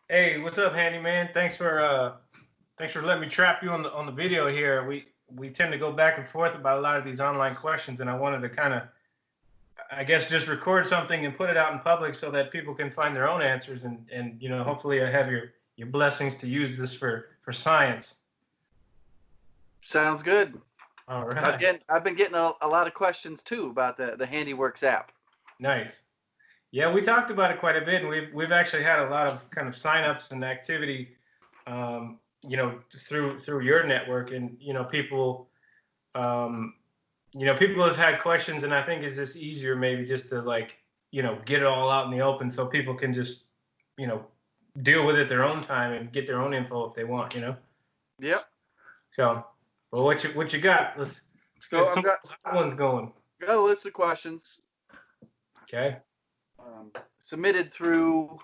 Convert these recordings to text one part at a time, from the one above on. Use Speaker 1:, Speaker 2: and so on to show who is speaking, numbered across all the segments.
Speaker 1: Hey, what's up, handyman? Thanks for letting me trap you on the video here. We tend to go back and forth about a lot of these online questions, and I wanted to kind of, I guess, just record something and put it out in public so that people can find their own answers, and hopefully I have your blessings to use this for science.
Speaker 2: Sounds good.
Speaker 1: All right,
Speaker 2: I've been getting a lot of questions too about the Handiworks app.
Speaker 1: nice. Yeah, we talked about it quite a bit, and we've actually had a lot of kind of signups and activity, through your network, and um, people have had questions, and I think it's just easier maybe just to like, get it all out in the open so people can just, you know, deal with it their own time and get their own info if they want.
Speaker 2: Yep.
Speaker 1: So, well, what you got? Let's
Speaker 2: So
Speaker 1: get some hot ones going.
Speaker 2: got a list of questions
Speaker 1: Okay.
Speaker 2: submitted through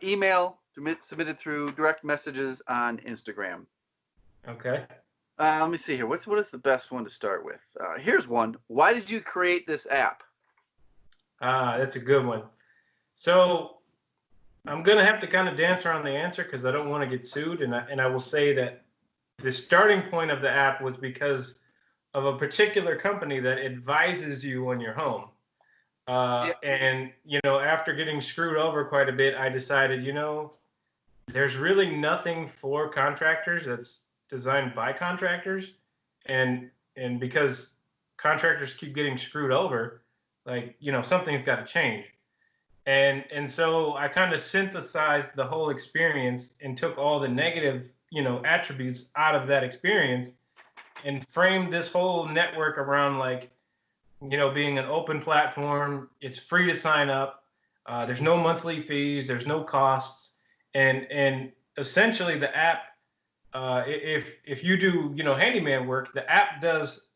Speaker 2: email, submitted through direct messages on Instagram.
Speaker 1: Okay.
Speaker 2: Let me see here. What is the best one to start with? Here's one. Why did you create this app?
Speaker 1: That's a good one. So I'm gonna have to kind of dance around the answer because I don't want to get sued, and I will say that the starting point of the app was because of a particular company that advises you on your home.
Speaker 2: Yeah.
Speaker 1: And after getting screwed over quite a bit, I decided, there's really nothing for contractors that's designed by contractors, and because contractors keep getting screwed over, like something's got to change. And so I kind of synthesized the whole experience and took all the negative attributes out of that experience and framed this whole network around like being an open platform. It's free to sign up. There's no monthly fees. There's no costs. And essentially, the app, if you do handyman work, the app does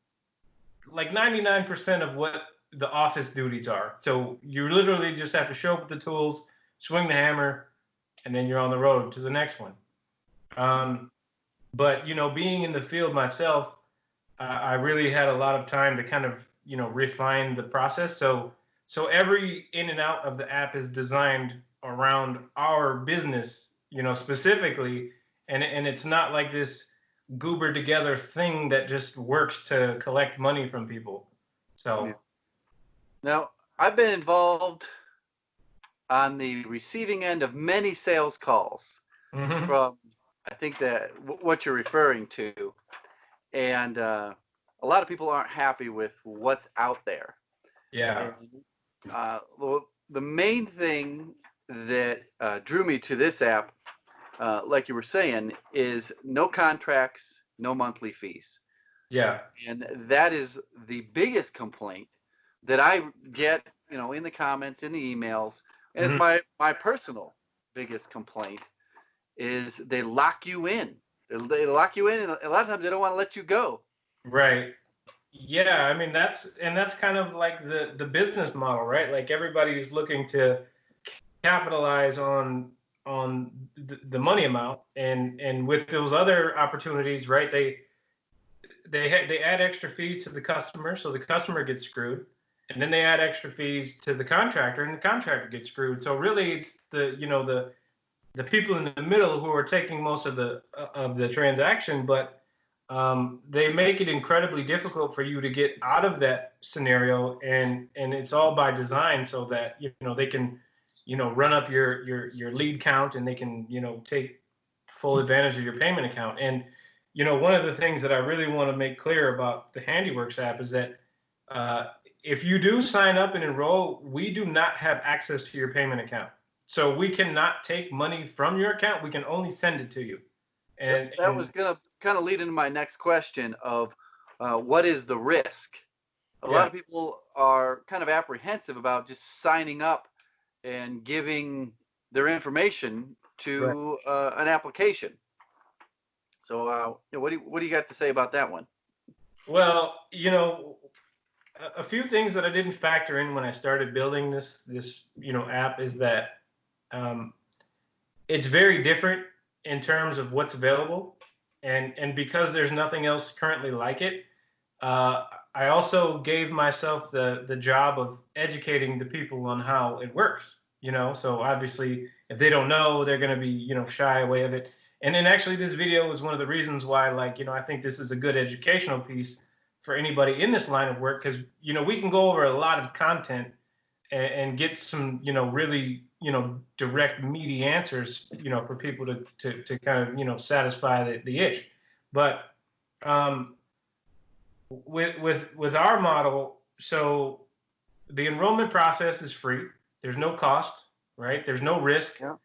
Speaker 1: like 99% of what the office duties are. So you literally just have to show up with the tools, swing the hammer, and then you're on the road to the next one. Um, but being in the field myself, I really had a lot of time to kind of refine the process. So every in and out of the app is designed around our business, specifically, and it's not like this goober together thing that just works to collect money from people.
Speaker 2: Yeah.
Speaker 1: So
Speaker 2: Now, I've been involved on the receiving end of many sales calls
Speaker 1: hmm
Speaker 2: from, I think that what you're referring to, and a lot of people aren't happy with what's out there.
Speaker 1: yeah,
Speaker 2: And the main thing that drew me to this app, like you were saying, is no contracts, no monthly fees.
Speaker 1: yeah,
Speaker 2: And that is the biggest complaint that I get, in the comments, in the emails, and it's
Speaker 1: hmm
Speaker 2: my personal biggest complaint is they lock you in. They lock you in, and a lot of times they don't want to let you go.
Speaker 1: right. Yeah, I mean that's kind of like the business model, right? Like everybody's looking to capitalize on the money amount, and with those other opportunities, right? They add extra fees to the customer, so the customer gets screwed, and then they add extra fees to the contractor, and the contractor gets screwed. So really, it's the people in the middle who are taking most of the transaction, but they make it incredibly difficult for you to get out of that scenario, and it's all by design so that they can run up your lead count, and they can take full advantage of your payment account. And one of the things that I really want to make clear about the Handiworks app is that uh, if you do sign up and enroll, we do not have access to your payment account. So we cannot take money from your account. We can only send it to you.
Speaker 2: That was
Speaker 1: And
Speaker 2: going to kind of lead into my next question of what is the risk? A lot
Speaker 1: yeah,
Speaker 2: of people are kind of apprehensive about just signing up and giving their information
Speaker 1: right.
Speaker 2: to an application. So, what do you got to say about that one?
Speaker 1: Well, a few things that I didn't factor in when I started building this app is that um, it's very different in terms of what's available, and because there's nothing else currently like it, uh, I also gave myself the job of educating the people on how it works. So obviously if they don't know, they're going to be, shy away of it. And then actually this video was one of the reasons why, like, I think this is a good educational piece for anybody in this line of work, because, we can go over a lot of content and get some, really, direct, meaty answers, for people to kind of, satisfy the itch. But with our model, so the enrollment process is free. There's no cost, right? There's no risk.
Speaker 2: Yeah.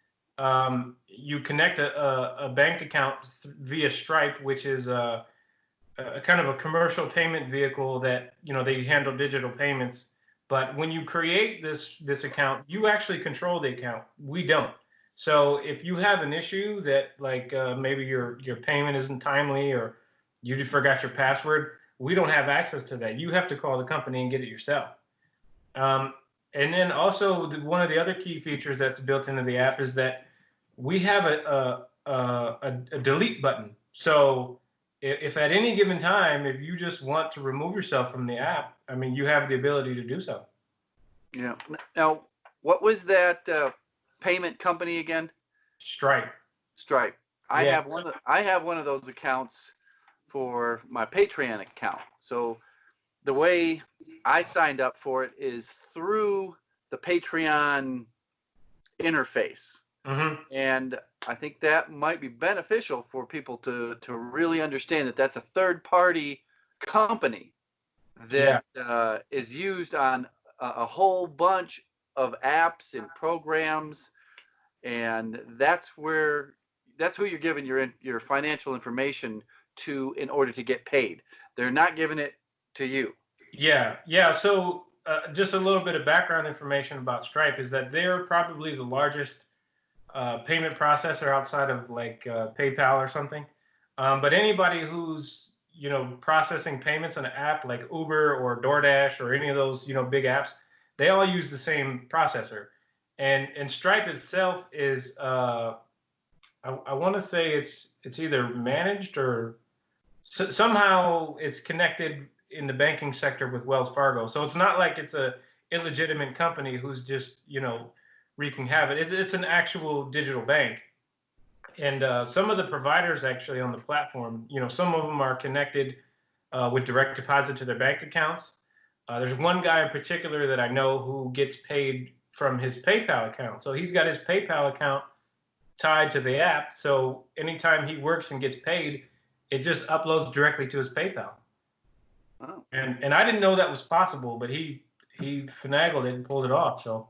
Speaker 1: You connect a bank account via Stripe, which is a kind of a commercial payment vehicle that, they handle digital payments. But when you create this account, you actually control the account. We don't. So if you have an issue that, like, maybe your payment isn't timely, or you forgot your password, we don't have access to that. You have to call the company and get it yourself. And then also one of the other key features that's built into the app is that we have a delete button. So if at any given time, if you just want to remove yourself from the app, I mean, you have the ability to do so.
Speaker 2: Yeah. Now, what was that payment company again?
Speaker 1: Stripe.
Speaker 2: Stripe. I
Speaker 1: Yeah.
Speaker 2: have one of those accounts for my Patreon account. So the way I signed up for it is through the Patreon interface.
Speaker 1: Mm-hmm.
Speaker 2: And I think that might be beneficial for people to really understand that that's a third-party company that is used on a whole bunch of apps and programs, and that's who you're giving your financial information to in order to get paid. They're not giving it to you.
Speaker 1: Yeah. So just a little bit of background information about Stripe is that they're probably the largest payment processor outside of, like, PayPal or something. But anybody who's, processing payments on an app like Uber or DoorDash or any of those, big apps, they all use the same processor. And Stripe itself is, I want to say it's either managed or somehow it's connected in the banking sector with Wells Fargo. So it's not like it's a illegitimate company who's just, wreaking havoc. It's an actual digital bank. And some of the providers actually on the platform, some of them are connected with direct deposit to their bank accounts. There's one guy in particular that I know who gets paid from his PayPal account. So he's got his PayPal account tied to the app. So anytime he works and gets paid, it just uploads directly to his PayPal.
Speaker 2: Oh.
Speaker 1: And I didn't know that was possible, but he finagled it and pulled it off. So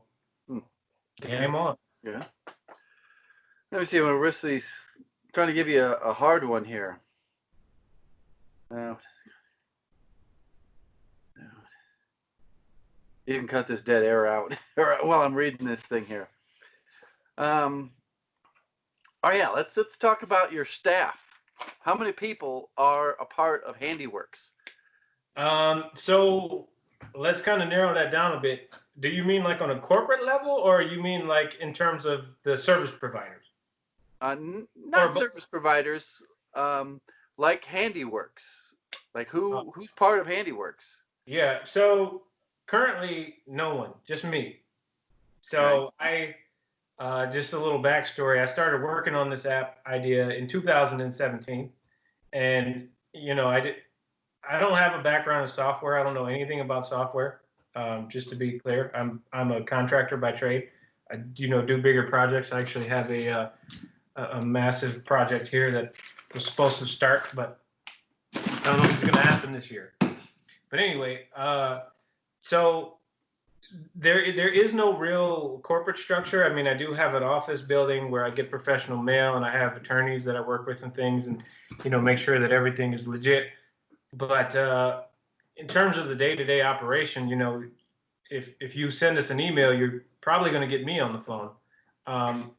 Speaker 1: game on.
Speaker 2: Yeah. Let me see. I'm gonna risk these. I'm trying to give you a hard one here. You can cut this dead air out while I'm reading this thing here. Oh yeah, let's talk about your staff. How many people are a part of Handiworks?
Speaker 1: So let's kind of narrow that down a bit. Do you mean like on a corporate level, or you mean like in terms of the service providers?
Speaker 2: Not service providers, like Handiworks. Like who's part of Handiworks?
Speaker 1: Yeah. So currently, no one, just me. So
Speaker 2: Okay.
Speaker 1: just a little backstory. I started working on this app idea in 2017, and I don't have a background in software. I don't know anything about software. Just to be clear, I'm a contractor by trade. I do bigger projects. I actually have a massive project here that was supposed to start, but I don't know if it's going to happen this year. But anyway, so there is no real corporate structure. I mean, I do have an office building where I get professional mail, and I have attorneys that I work with and things, and make sure that everything is legit. But in terms of the day-to-day operation, if you send us an email, you're probably going to get me on the phone.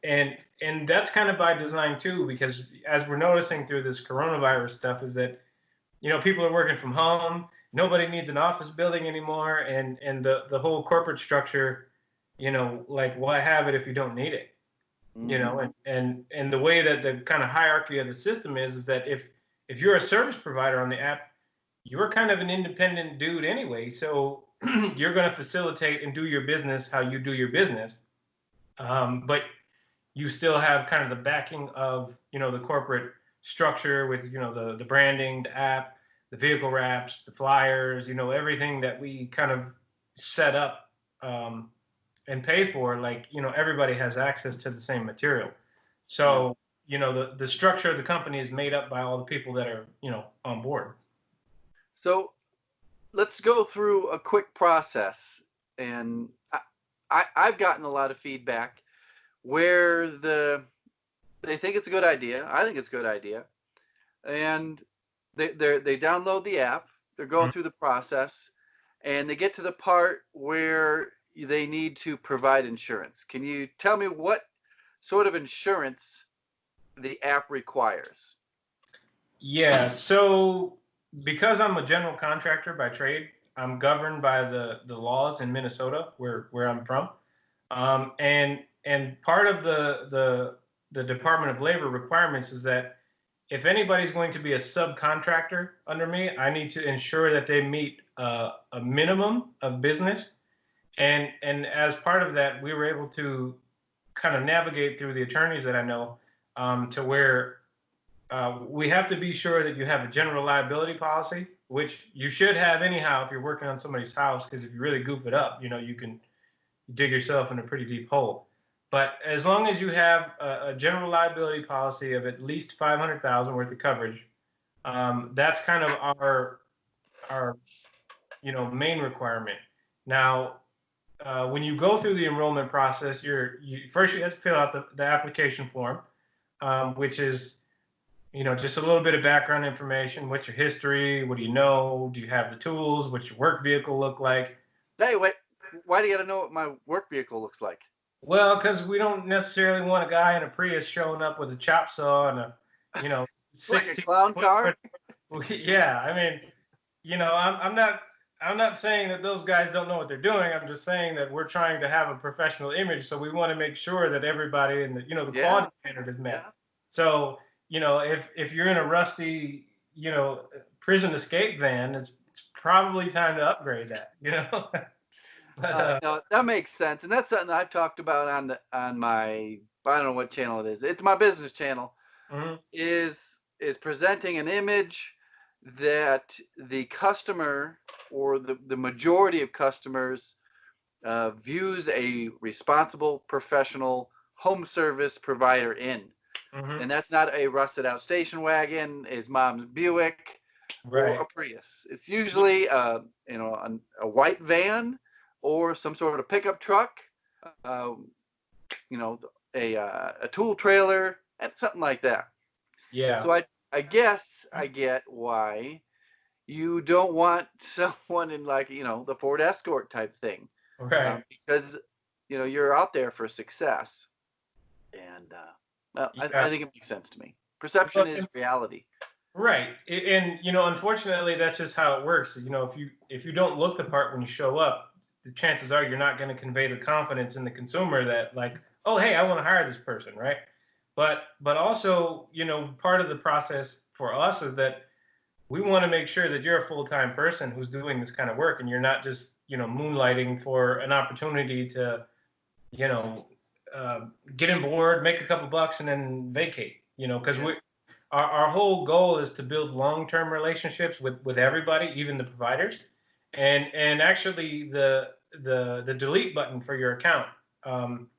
Speaker 1: And that's kind of by design too, because as we're noticing through this coronavirus stuff is that, people are working from home. Nobody needs an office building anymore. And the whole corporate structure, like, why have it if you don't need it? And the way that the kind of hierarchy of the system is that if you're a service provider on the app, you're kind of an independent dude anyway. So you're going to facilitate and do your business how you do your business. But you still have kind of the backing of, the corporate structure with, the branding, the app, the vehicle wraps, the flyers, everything that we kind of set up, and pay for. Like, everybody has access to the same material.
Speaker 2: Yeah.
Speaker 1: So, the structure of the company is made up by all the people that are, on board.
Speaker 2: So let's go through a quick process. And I've gotten a lot of feedback where they think it's a good idea. I think it's a good idea. And they download the app, they're going
Speaker 1: Mhm.
Speaker 2: through the process, and they get to the part where they need to provide insurance. Can you tell me what sort of insurance the app requires?
Speaker 1: Yeah. So because I'm a general contractor by trade, I'm governed by the laws in Minnesota, where I'm from. And part of the Department of Labor requirements is that if anybody's going to be a subcontractor under me, I need to ensure that they meet a minimum of business. And as part of that, we were able to kind of navigate through the attorneys that I know, to where we have to be sure that you have a general liability policy, which you should have anyhow if you're working on somebody's house, because if you really goof it up, you can dig yourself in a pretty deep hole. But as long as you have a general liability policy of at least 500,000 worth of coverage, that's kind of our main requirement. Now, when you go through the enrollment process, first you have to fill out the application form, which is just a little bit of background information. What's your history? What do you know? Do you have the tools? What's your work vehicle look like?
Speaker 2: Hey, wait, why do you got to know what my work vehicle looks like?
Speaker 1: Well, because we don't necessarily want a guy in a Prius showing up with a chop saw and a,
Speaker 2: Like a
Speaker 1: 16
Speaker 2: clown
Speaker 1: foot.
Speaker 2: car?
Speaker 1: Yeah, I mean, I'm not saying that those guys don't know what they're doing. I'm just saying that we're trying to have a professional image, so we want to make sure that everybody in the
Speaker 2: Yeah,
Speaker 1: quality standard is met.
Speaker 2: yeah.
Speaker 1: So, if you're in a rusty, prison escape van, it's probably time to upgrade that. But
Speaker 2: No, that makes sense, and that's something I've talked about on my, I don't know what channel it is. It's my business channel.
Speaker 1: mhm.
Speaker 2: Is presenting an image that the customer or the majority of customers views a responsible, professional home service provider in.
Speaker 1: Mhm.
Speaker 2: And that's not a rusted out station wagon, his mom's Buick, or
Speaker 1: Right.
Speaker 2: a Prius. It's usually a white van or some sort of pickup truck, uh, you know, a tool trailer, and something like that.
Speaker 1: Yeah.
Speaker 2: So I guess I get why you don't want someone in, like, the Ford Escort type thing,
Speaker 1: Right.
Speaker 2: because you're out there for success. And well,
Speaker 1: Yeah.
Speaker 2: I think it makes sense to me. Perception
Speaker 1: Well,
Speaker 2: is reality.
Speaker 1: right. And unfortunately, that's just how it works. If you don't look the part when you show up, the chances are you're not going to convey the confidence in the consumer that, like, oh, hey, I want to hire this person, right? But also, part of the process for us is that we want to make sure that you're a full-time person who's doing this kind of work, and you're not just, moonlighting for an opportunity to, you know, uh, get on board, make a couple bucks, and then vacate. Because
Speaker 2: Yeah.
Speaker 1: our whole goal is to build long-term relationships with everybody, even the providers. And actually, the delete button for your account, um,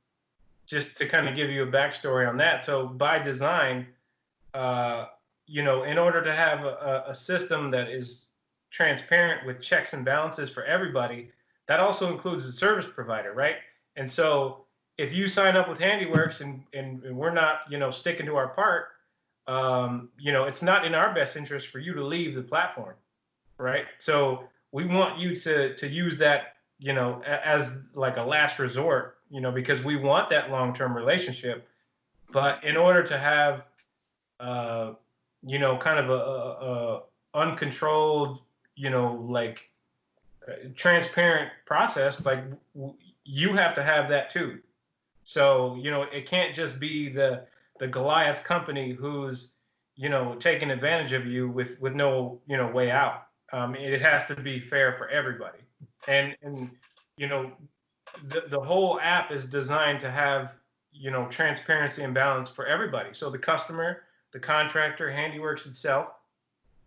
Speaker 1: just to kind of give you a backstory on that. So by design, uh, in order to have a system that is transparent with checks and balances for everybody, that also includes the service provider, right? And so if you sign up with Handiworks and we're not, sticking to our part, it's not in our best interest for you to leave the platform, right? So we want you to use that, as like a last resort, because we want that long-term relationship. But in order to have, uh, kind of a uncontrolled, like, transparent process, like, you have to have that too. So, it can't just be the Goliath company who's, taking advantage of you with no, way out. It has to be fair for everybody. And you know, the whole app is designed to have, transparency and balance for everybody. So the customer, the contractor, Handiworks itself,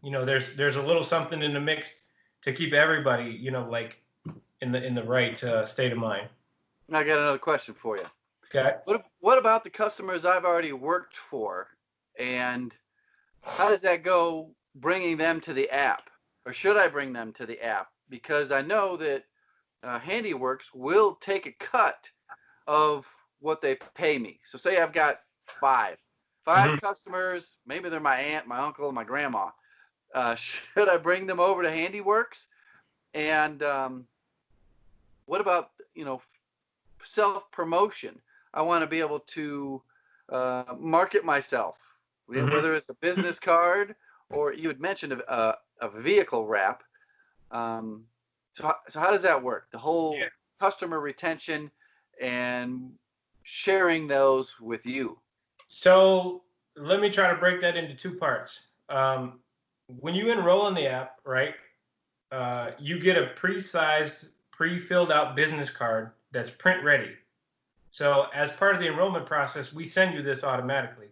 Speaker 1: there's a little something in the mix to keep everybody, like in the right state of mind.
Speaker 2: I got another question for you.
Speaker 1: Okay.
Speaker 2: What about the customers I've already worked for, and how does that go bringing them to the app, or should I bring them to the app? Because I know that Handiworks will take a cut of what they pay me. So say I've got five customers, maybe they're my aunt, my uncle, my grandma. Should I bring them over to Handiworks? And what about, self-promotion? I want to be able to market myself, whether it's a business card or you had mentioned a vehicle wrap. So how does that work? The whole customer retention and sharing those with you.
Speaker 1: So let me try to break that into two parts. When you enroll in the app, right, you get a pre-sized, pre-filled out business card that's print ready. So as part of the enrollment process, we send you this automatically.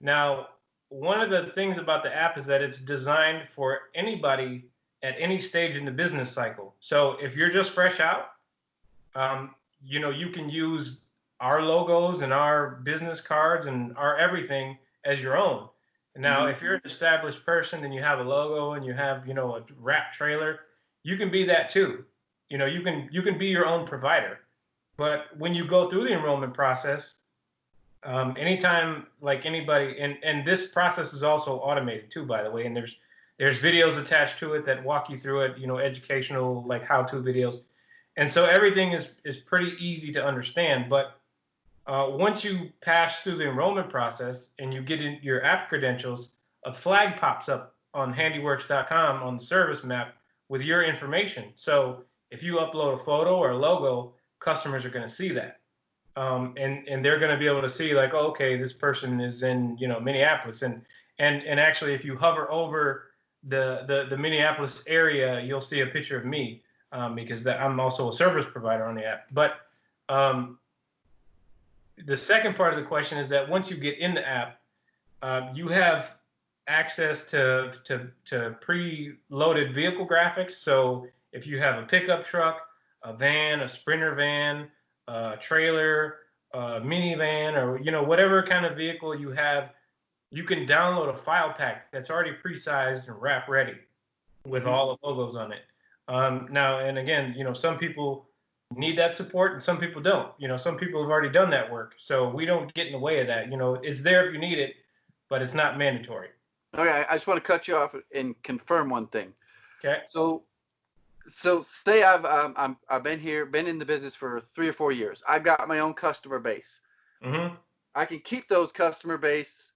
Speaker 1: Now, one of the things about the app is that it's designed for anybody at any stage in the business cycle. So if you're just fresh out, you can use our logos and our business cards and our everything as your own. Now, if you're an established person and you have a logo and you have, a wrap trailer, you can be that too. You can be your own provider. But when you go through the enrollment process, anytime like anybody, and this process is also automated too, by the way, and there's videos attached to it that walk you through it, educational like how-to videos. And so everything is pretty easy to understand. But once you pass through the enrollment process and you get in your app credentials, a flag pops up on handiworks.com on the service map with your information. So if you upload a photo or a logo, customers are going to see that. And they're going to be able to see like, oh, okay, this person is in, Minneapolis. And actually, if you hover over the Minneapolis area, you'll see a picture of me because I'm also a service provider on the app. But the second part of the question is that once you get in the app, you have access to pre-loaded vehicle graphics. So if you have a pickup truck, a van, a Sprinter van, a trailer, a minivan, or whatever kind of vehicle you have, you can download a file pack that's already pre-sized and wrap ready with all the logos on it. Now, and again, some people need that support and some people don't. Some people have already done that work, so we don't get in the way of that. It's there if you need it, but it's not mandatory.
Speaker 2: Okay, I just want to cut you off and confirm one thing.
Speaker 1: Okay.
Speaker 2: So say I've been in the business for 3 or 4 years. I've got my own customer base. I can keep those customer base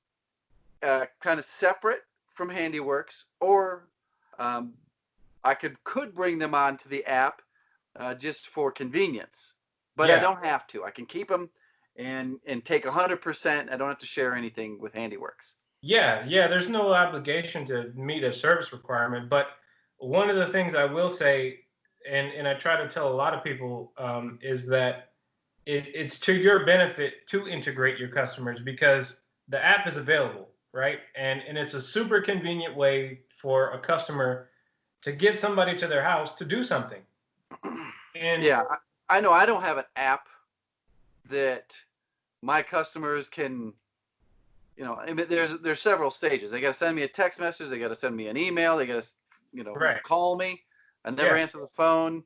Speaker 2: kind of separate from Handiworks, or I could bring them onto the app just for convenience, but I don't have to. I can keep them and take 100%. I don't have to share anything with Handiworks.
Speaker 1: Yeah. There's no obligation to meet a service requirement, but one of the things I will say, and I try to tell a lot of people, is that it's to your benefit to integrate your customers because the app is available, right? And it's a super convenient way for a customer to get somebody to their house to do something. And
Speaker 2: yeah, I know I don't have an app that my customers can, I mean, there's several stages. They got to send me a text message. They got to send me an email. They got to, call me. I never answer the phone.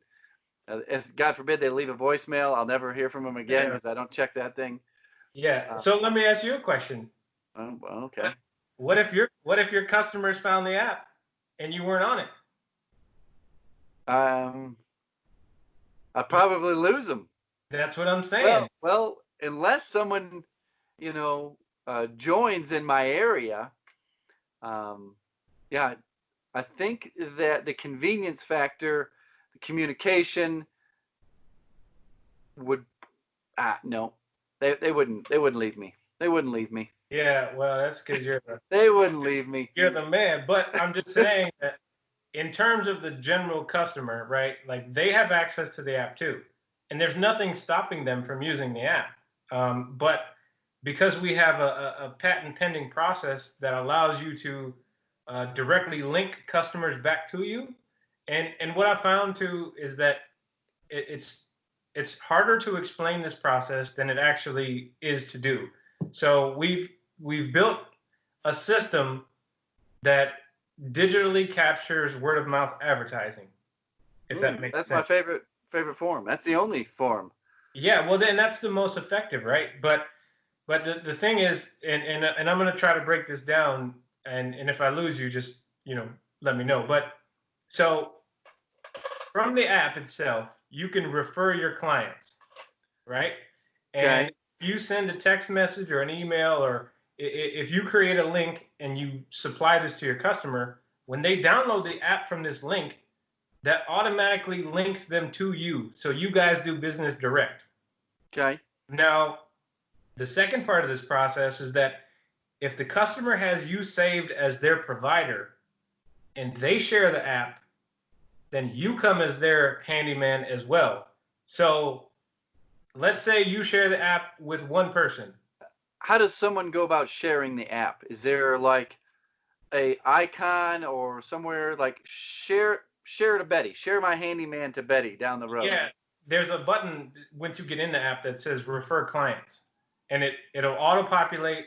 Speaker 2: If God forbid they leave a voicemail, I'll never hear from them again because I don't check that thing.
Speaker 1: Yeah. So let me ask you a question.
Speaker 2: Okay.
Speaker 1: What if your customers found the app and you weren't on it?
Speaker 2: I'd probably lose them.
Speaker 1: That's what I'm saying.
Speaker 2: Well, unless someone, joins in my area, I think that the convenience factor, the communication would, no, they wouldn't leave me. They wouldn't leave me.
Speaker 1: Yeah, well, that's because
Speaker 2: they wouldn't leave me.
Speaker 1: You're the man. But I'm just saying that in terms of the general customer, right? Like they have access to the app too. and there's nothing stopping them from using the app. But because we have a patent pending process that allows you to directly link customers back to you, and what I found too is that it's harder to explain this process than it actually is to do. So we've built a system that digitally captures word of mouth advertising, if that makes
Speaker 2: That's
Speaker 1: sense.
Speaker 2: my favorite form. That's the only form.
Speaker 1: Yeah, well then that's the most effective, right? But the thing is, and I'm gonna try to break this down, and if I lose you, just let me know. But so from the app itself, you can refer your clients, right? And
Speaker 2: Okay.
Speaker 1: if you send a text message or an email, or if you create a link and you supply this to your customer, when they download the app from this link, that automatically links them to you. So you guys do business direct.
Speaker 2: Okay.
Speaker 1: Now, the second part of this process is that if the customer has you saved as their provider and they share the app, then you come as their handyman as well. So let's say you share the app with one person.
Speaker 2: How does someone go about sharing the app? Is there like a icon or somewhere like share to Betty, share my handyman to Betty down the road?
Speaker 1: Yeah, there's a button once you get in the app that says refer clients, and it'll auto populate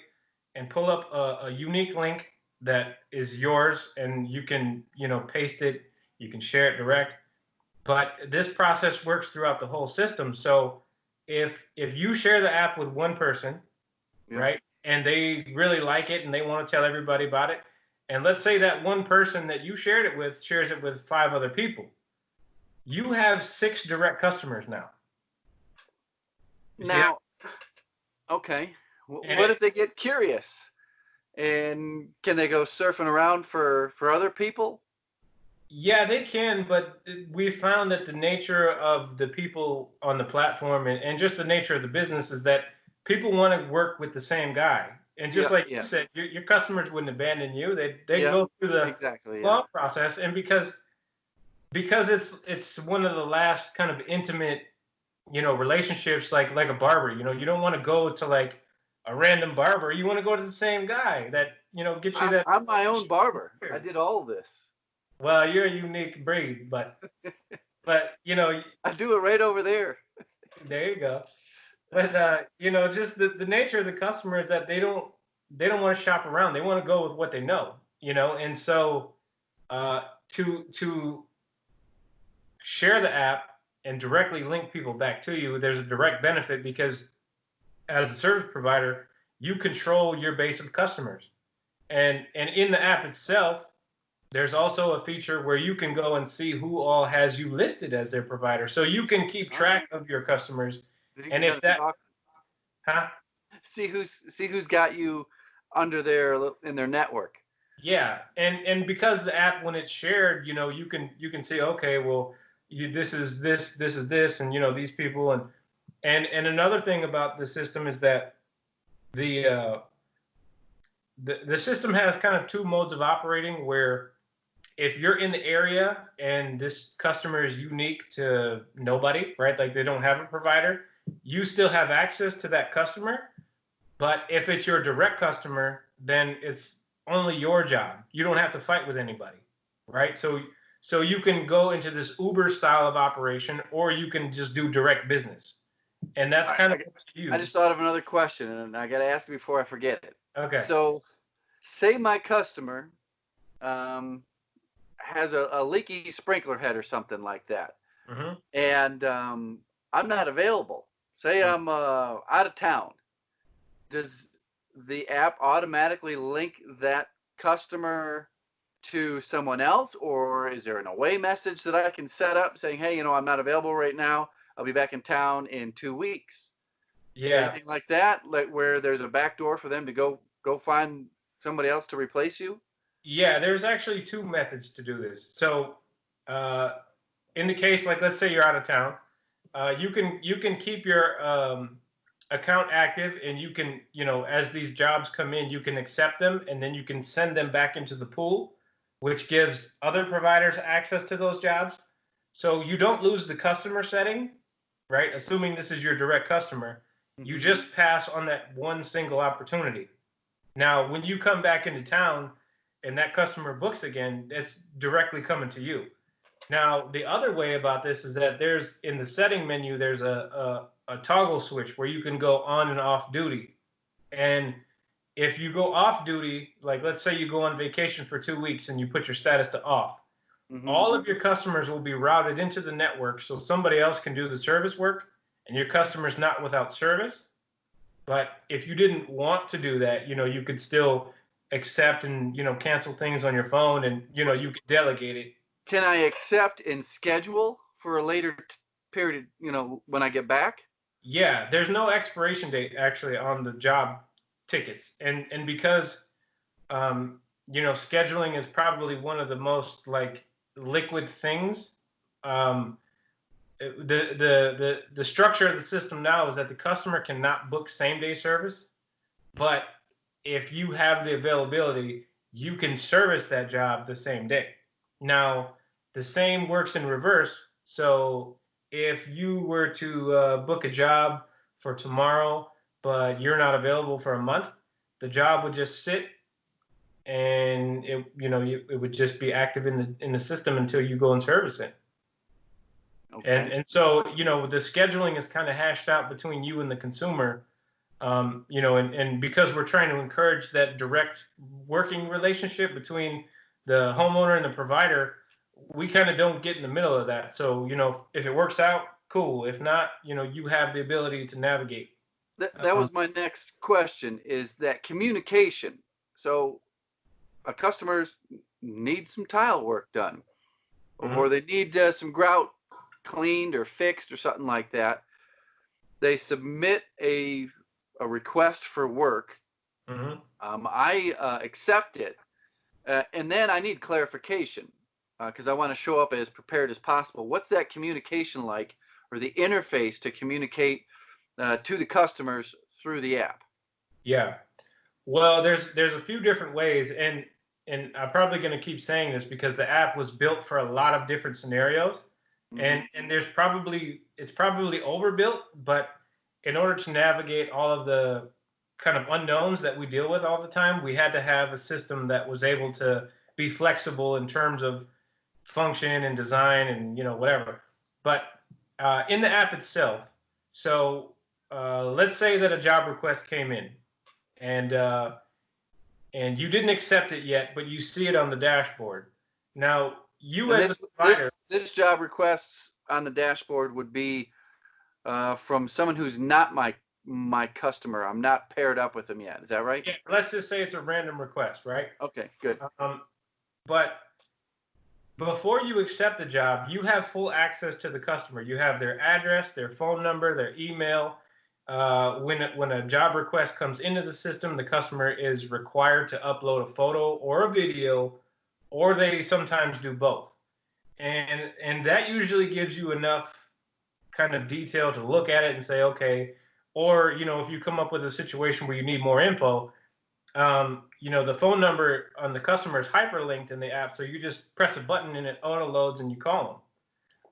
Speaker 1: and pull up a unique link that is yours, and you can paste it, you can share it direct. But this process works throughout the whole system. So if you share the app with one person,
Speaker 2: Yeah.
Speaker 1: right, and they really like it and they want to tell everybody about it, and let's say that one person that you shared it with shares it with 5 other people, you have 6 direct customers now. You see
Speaker 2: Now, okay.
Speaker 1: And
Speaker 2: What if they get curious? And can they go surfing around for other people?
Speaker 1: yeah, they can, but we found that the nature of the people on the platform, and just the nature of the business, is that people want to work with the same guy. And just
Speaker 2: Yeah,
Speaker 1: like you
Speaker 2: yeah,
Speaker 1: said, your customers wouldn't abandon you. They
Speaker 2: yeah.
Speaker 1: go through the
Speaker 2: Exactly, yeah.
Speaker 1: long process, and because it's one of the last kind of intimate relationships, like a barber. You don't want to go to like a random barber. You want to go to the same guy that gets you that.
Speaker 2: I'm my own barber. I did all this.
Speaker 1: Well, you're a unique breed, but
Speaker 2: I do it right over there.
Speaker 1: there you go. But just the nature of the customer is that they don't want to shop around. They want to go with what they know. And so uh, to share the app and directly link people back to you, there's a direct benefit because as a service provider, you control your base of customers. And in the app itself, there's also a feature where you can go and see who all has you listed as their provider. So you can keep
Speaker 2: Oh,
Speaker 1: track of your customers.
Speaker 2: you can
Speaker 1: And
Speaker 2: kind
Speaker 1: if
Speaker 2: of
Speaker 1: that,
Speaker 2: stalk,
Speaker 1: huh?
Speaker 2: see who's got you under their in their network.
Speaker 1: Yeah. And because the app, when it's shared, you can say, okay, well, this is this, and these people, and another thing about the system is that the uh, the system has kind of two modes of operating where if you're in the area and this customer is unique to nobody, right? Like they don't have a provider, you still have access to that customer. But if it's your direct customer, then it's only your job. You don't have to fight with anybody, right? So you can go into this Uber style of operation, or you can just do direct business, and that's kind of up to
Speaker 2: I
Speaker 1: you.
Speaker 2: just thought of another question, and I got to ask it before I forget it.
Speaker 1: Okay.
Speaker 2: So, say my customer has a leaky sprinkler head or something like that,
Speaker 1: Hmm.
Speaker 2: and I'm not available. Say I'm out of town. Does the app automatically link that customer to someone else, or is there an away message that I can set up saying, hey, I'm not available right now. I'll be back in town in 2 weeks.
Speaker 1: Yeah.
Speaker 2: Anything like that, like where there's a back door for them to go find somebody else to replace you?
Speaker 1: Yeah, there's actually two methods to do this. So, uh, in the case, like let's say you're out of town, you can keep your account active, and you can as these jobs come in, you can accept them, and then you can send them back into the pool, which gives other providers access to those jobs. So you don't lose the customer setting, right? Assuming this is your direct customer, you
Speaker 2: Mhm.
Speaker 1: just pass on that one single opportunity. Now, when you come back into town and that customer books again, it's directly coming to you. Now, the other way about this is that there's in the setting menu, there's a toggle switch where you can go on and off duty. And if you go off duty, like let's say you go on vacation for 2 weeks and you put your status to off,
Speaker 2: Mhm.
Speaker 1: all of your customers will be routed into the network so somebody else can do the service work and your customer's not without service. But if you didn't want to do that, you could still accept and, cancel things on your phone and, you could delegate it.
Speaker 2: Can I accept and schedule for a later period, when I get back?
Speaker 1: Yeah, there's no expiration date actually on the job tickets. And because scheduling is probably one of the most like liquid things. Um, the structure of the system now is that the customer cannot book same day service, but if you have the availability, you can service that job the same day. Now, the same works in reverse. So if you were to book a job for tomorrow, but you're not available for a month, the job would just sit and it would just be active in the system until you go and service it. And
Speaker 2: Okay.
Speaker 1: and so the scheduling is kind of hashed out between you and the consumer, and because we're trying to encourage that direct working relationship between the homeowner and the provider, we kind of don't get in the middle of that. So if it works out, cool. If not, you have the ability to navigate.
Speaker 2: That
Speaker 1: Um,
Speaker 2: was my next question, is that communication. So a customer needs some tile work done, or
Speaker 1: mhm,
Speaker 2: they need some grout cleaned or fixed or something like that. They submit a request for work.
Speaker 1: mhm.
Speaker 2: I accept it, and then I need clarification because I want to show up as prepared as possible. What's that communication like, or the interface to communicate to the customers through the app?
Speaker 1: Yeah. Well, there's a few different ways, and I'm probably going to keep saying this because the app was built for a lot of different scenarios,
Speaker 2: Hmm.
Speaker 1: and it's probably overbuilt, but in order to navigate all of the kind of unknowns that we deal with all the time, we had to have a system that was able to be flexible in terms of function and design and whatever. But in the app itself, so let's say that a job request came in and you didn't accept it yet, but you see it on the dashboard. Now, you
Speaker 2: And
Speaker 1: as the
Speaker 2: this
Speaker 1: provider,
Speaker 2: job requests on the dashboard would be from someone who's not my customer. I'm not paired up with them yet. Is that right?
Speaker 1: yeah, let's just say it's a random request, right?
Speaker 2: Okay, good.
Speaker 1: But before you accept the job, you have full access to the customer. You have their address, their phone number, their email. When a job request comes into the system, the customer is required to upload a photo or a video, or they sometimes do both. And that usually gives you enough kind of detail to look at it and say, okay, or if you come up with a situation where you need more info, the phone number on the customer is hyperlinked in the app, so you just press a button and it auto loads and you call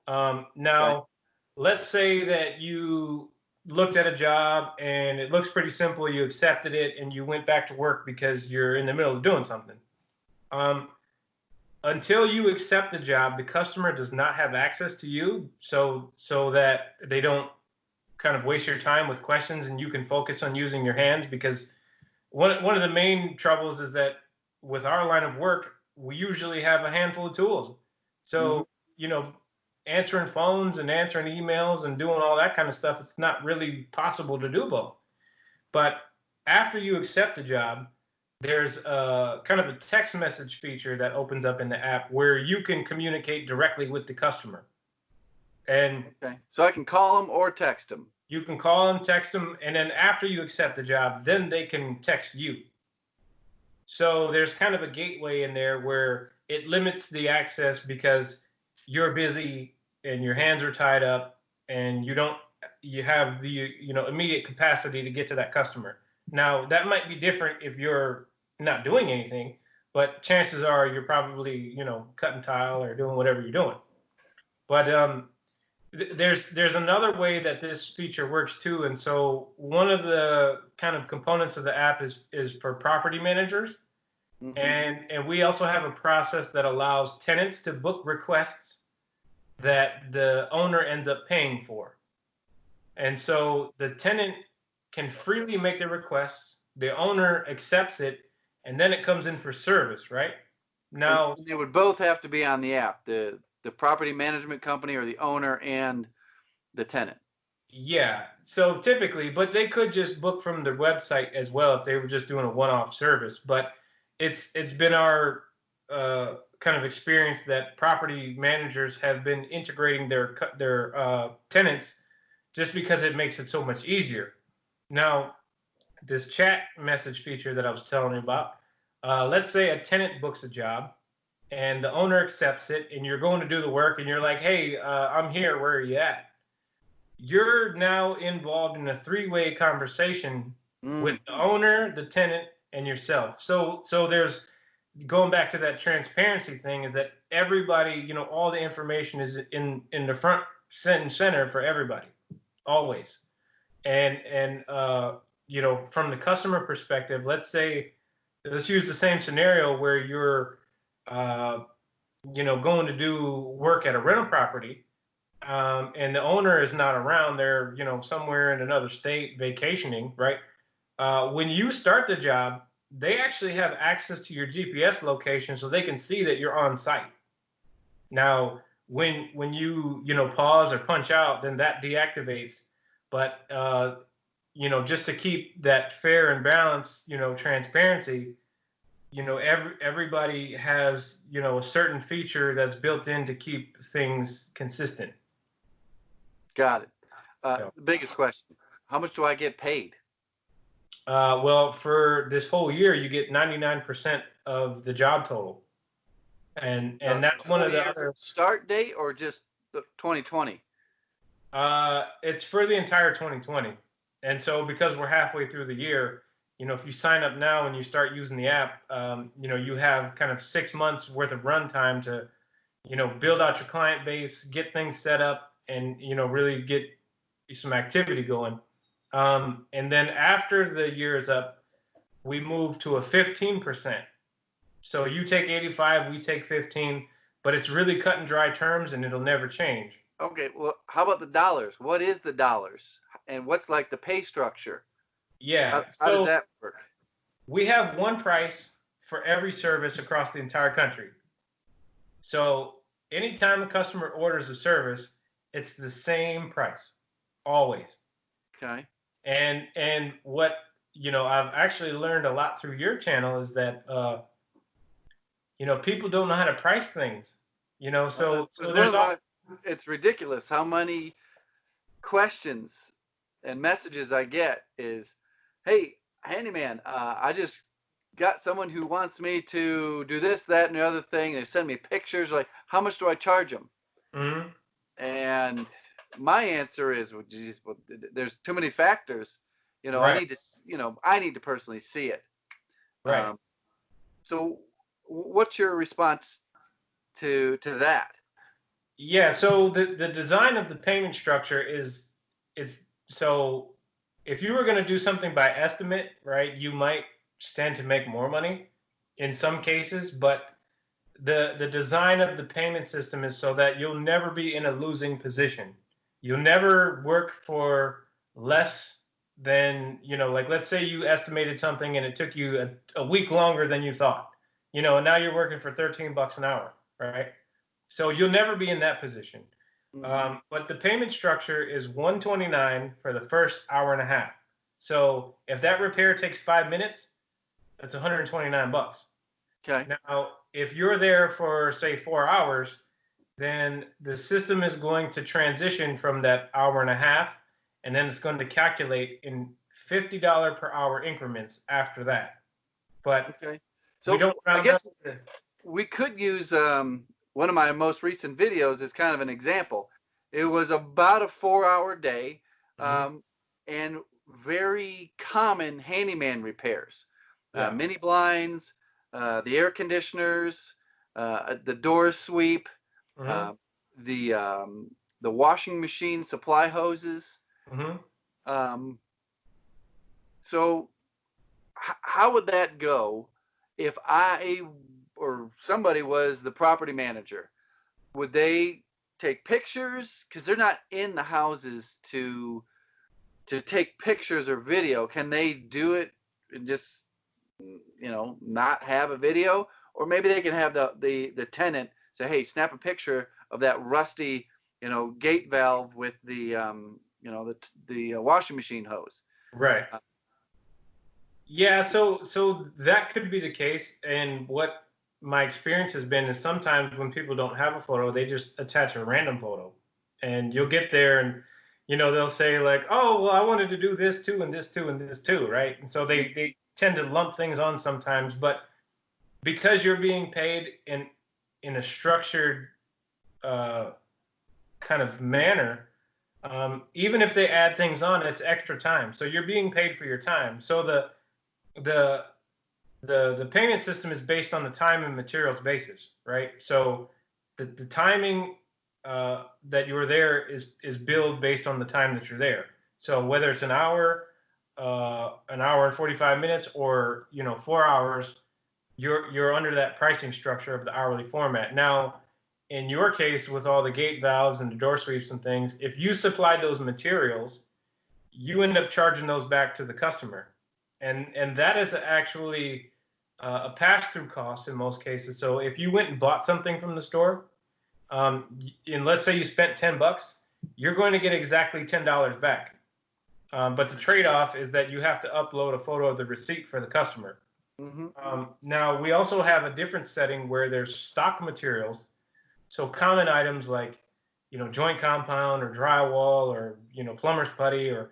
Speaker 1: them.
Speaker 2: Okay.
Speaker 1: Now, let's say that you looked at a job and it looks pretty simple, you accepted it, and you went back to work because you're in the middle of doing something. Um, until you accept the job, the customer does not have access to you, so that they don't kind of waste your time with questions and you can focus on using your hands. Because one of the main troubles is that with our line of work, we usually have a handful of tools.
Speaker 2: Hmm.
Speaker 1: So, you know, answering phones and answering emails and doing all that kind of stuff, it's not really possible to do both. But after you accept a job, there's a kind of a text message feature that opens up in the app where you can communicate directly with the customer. And
Speaker 2: Okay. So I can call them or text them.
Speaker 1: you can call them, text them, and then after you accept the job, then they can text you. So there's kind of a gateway in there where it limits the access because you're busy and your hands are tied up and you have the immediate capacity to get to that customer. Now that might be different if you're not doing anything, but chances are you're probably cutting tile or doing whatever you're doing. But there's another way that this feature works too. And so one of the kind of components of the app is for property managers.
Speaker 2: Mm-hmm.
Speaker 1: And we also have a process that allows tenants to book requests that the owner ends up paying for. And so the tenant can freely make the requests, the owner accepts it, and then it comes in for service, right? Now,
Speaker 2: and they would both have to be on the app, the property management company or the owner and the tenant.
Speaker 1: yeah. So typically, but they could just book from their website as well if they were just doing a one-off service. But it's been our kind of experience that property managers have been integrating their tenants just because it makes it so much easier. Now, this chat message feature that I was telling you about, let's say a tenant books a job and the owner accepts it, and you're going to do the work, and you're like, hey, I'm here, where are you at? You're now involved in a three-way conversation with the owner, the tenant, and yourself. So there's, going back to that transparency thing, is that everybody, all the information is in the front center for everybody, always. And from the customer perspective, let's use the same scenario where you're going to do work at a rental property, and the owner is not around. They're somewhere in another state vacationing, right? When you start the job, they actually have access to your GPS location, so they can see that you're on site. Now, when you pause or punch out, then that deactivates. But just to keep that fair and balanced, transparency, everybody has a certain feature that's built in to keep things consistent.
Speaker 2: Got it. The biggest question: how much do I get paid?
Speaker 1: Well, for this whole year, you get 99% of the job total, and that's one of the other
Speaker 2: start date, or just the 2020.
Speaker 1: It's for the entire 2020, and so because we're halfway through the year, if you sign up now and you start using the app, you have kind of 6 months worth of runtime to, build out your client base, get things set up, and really get some activity going. And then after the year is up, we move to a 15%. So you take 85, we take 15, but it's really cut and dry terms, and it'll never change.
Speaker 2: Okay, well, how about the dollars? What is the dollars, and what's like the pay structure?
Speaker 1: Yeah.
Speaker 2: How does that work?
Speaker 1: We have one price for every service across the entire country. So anytime a customer orders a service, it's the same price, always.
Speaker 2: Okay.
Speaker 1: And what I've actually learned a lot through your channel is that people don't know how to price things. So
Speaker 2: it's ridiculous how many questions and messages I get is, hey, handyman, I just got someone who wants me to do this, that, and the other thing. They send me pictures, like, how much do I charge them?
Speaker 1: Mm-hmm.
Speaker 2: And my answer is, well, geez, well, there's too many factors.
Speaker 1: Right.
Speaker 2: I need to personally see it.
Speaker 1: Right.
Speaker 2: So what's your response to that?
Speaker 1: Yeah, so the design of the payment structure is, so if you were going to do something by estimate, right, you might stand to make more money in some cases, but the design of the payment system is so that you'll never be in a losing position. You'll never work for less than, like, let's say you estimated something and it took you a week longer than you thought, and now you're working for $13 an hour, right? So you'll never be in that position.
Speaker 2: Mm-hmm.
Speaker 1: But the payment structure is $129 for the first hour and a half. So if that repair takes 5 minutes, that's $129.
Speaker 2: Okay.
Speaker 1: Now, if you're there for, say, 4 hours, then the system is going to transition from that hour and a half, and then it's going to calculate in $50 per hour increments after that. But
Speaker 2: okay. So
Speaker 1: we don't.
Speaker 2: I guess we could use one of my most recent videos as kind of an example. It was about a 4-hour day, and very common handyman repairs, mini blinds, the air conditioners, the door sweep, the the washing machine supply hoses.
Speaker 1: Mm-hmm.
Speaker 2: So how would that go if I or somebody was the property manager? Would they take pictures? Because they're not in the houses to take pictures or video. Can they do it and just, not have a video? Or maybe they can have the tenant say, hey, snap a picture of that rusty, gate valve with the washing machine hose.
Speaker 1: Right. Yeah, so that could be the case. And what my experience has been is sometimes when people don't have a photo, they just attach a random photo. And you'll get there and they'll say like, "Oh, well, I wanted to do this too and this too and this too," right? And so they tend to lump things on sometimes, but because you're being paid in a structured kind of manner, even if they add things on, it's extra time. So you're being paid for your time. So the payment system is based on the time and materials basis, right? So the timing that you're there is billed based on the time that you're there. So whether it's an hour and 45 minutes, or 4 hours, you're under that pricing structure of the hourly format. Now, in your case, with all the gate valves and the door sweeps and things, if you supplied those materials, you end up charging those back to the customer, and that is actually a pass-through cost in most cases. So if you went and bought something from the store, and let's say you spent $10, you're going to get exactly $10 back. But the trade-off is that you have to upload a photo of the receipt for the customer.
Speaker 2: Mm-hmm.
Speaker 1: Now, we also have a different setting where there's stock materials. So common items like, joint compound or drywall or, plumber's putty or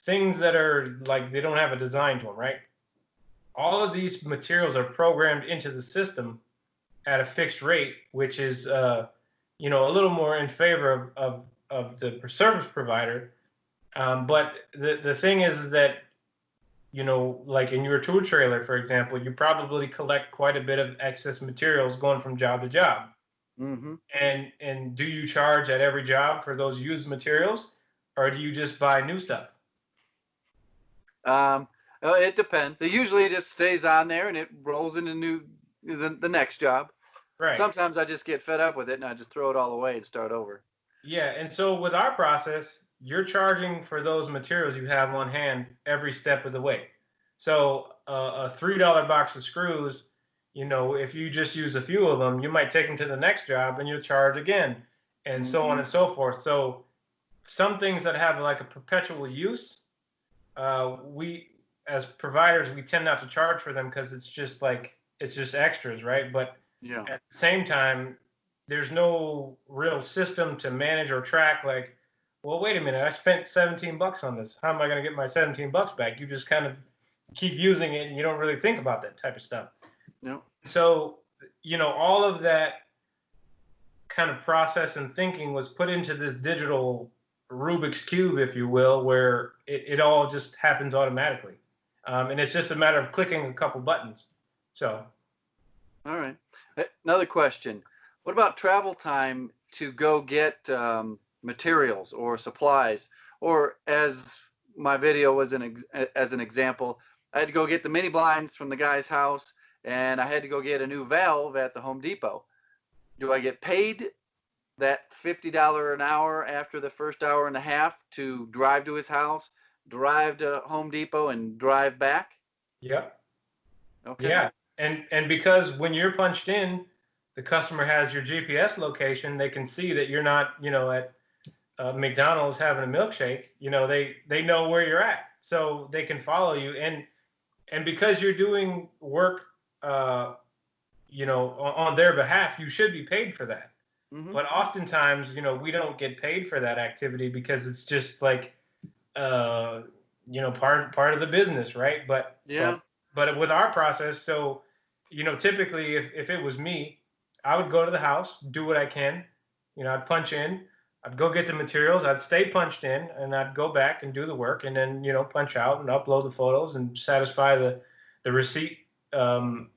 Speaker 1: things that are like they don't have a design to them, right? All of these materials are programmed into the system at a fixed rate, which is, a little more in favor of the service provider. But the thing is that, like in your tool trailer, for example, you probably collect quite a bit of excess materials going from job to job.
Speaker 2: Mm-hmm.
Speaker 1: And do you charge at every job for those used materials, or do you just buy new stuff?
Speaker 2: It depends. It usually just stays on there and it rolls into the next job.
Speaker 1: Right.
Speaker 2: Sometimes I just get fed up with it and I just throw it all away and start over.
Speaker 1: Yeah, and so with our process, you're charging for those materials you have on hand every step of the way. So a $3 box of screws, if you just use a few of them, you might take them to the next job and you'll charge again, and so on and so forth. So some things that have like a perpetual use, we as providers, we tend not to charge for them because it's just extras, right? But
Speaker 2: yeah,
Speaker 1: at the same time, there's no real system to manage or track like, well, wait a minute, I spent $17 on this. How am I going to get my $17 back? You just kind of keep using it and you don't really think about that type of stuff.
Speaker 2: no.
Speaker 1: So, all of that kind of process and thinking was put into this digital Rubik's Cube, if you will, where it all just happens automatically. And it's just a matter of clicking a couple buttons. So.
Speaker 2: All right. Another question. What about travel time to go get materials or supplies? Or as my video was as an example, I had to go get the mini blinds from the guy's house, and I had to go get a new valve at the Home Depot. Do I get paid that $50 an hour after the first hour and a half to drive to his house, drive to Home Depot, and drive back?
Speaker 1: Yep.
Speaker 2: Okay.
Speaker 1: Yeah. And because when you're punched in, the customer has your GPS location. They can see that you're not, at McDonald's having a milkshake. They know where you're at, so they can follow you. And because you're doing work, on their behalf, you should be paid for that.
Speaker 2: Mm-hmm.
Speaker 1: But oftentimes, we don't get paid for that activity because it's just like, part of the business, right? But
Speaker 2: yeah.
Speaker 1: But with our process, so typically if it was me, I would go to the house, do what I can. I'd punch in, I'd go get the materials, I'd stay punched in, and I'd go back and do the work, and then punch out and upload the photos and satisfy the receipt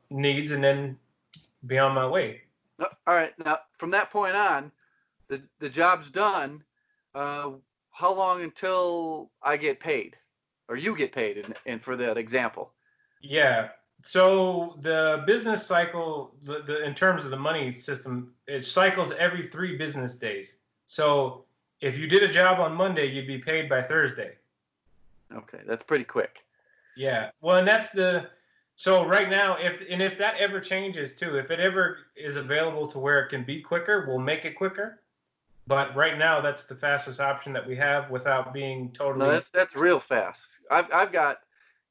Speaker 1: needs, and then be on my way.
Speaker 2: All right. Now, from that point on, the job's done. How long until I get paid, or you get paid? And for that example.
Speaker 1: Yeah. So the business cycle, in terms of the money system, it cycles every 3 business days. So if you did a job on Monday, you'd be paid by Thursday.
Speaker 2: Okay, that's pretty quick.
Speaker 1: Yeah. Well, and so right now, if that ever changes too, if it ever is available to where it can be quicker, we'll make it quicker. But right now, that's the fastest option that we have without being
Speaker 2: No,
Speaker 1: totally.
Speaker 2: that's real fast. I've got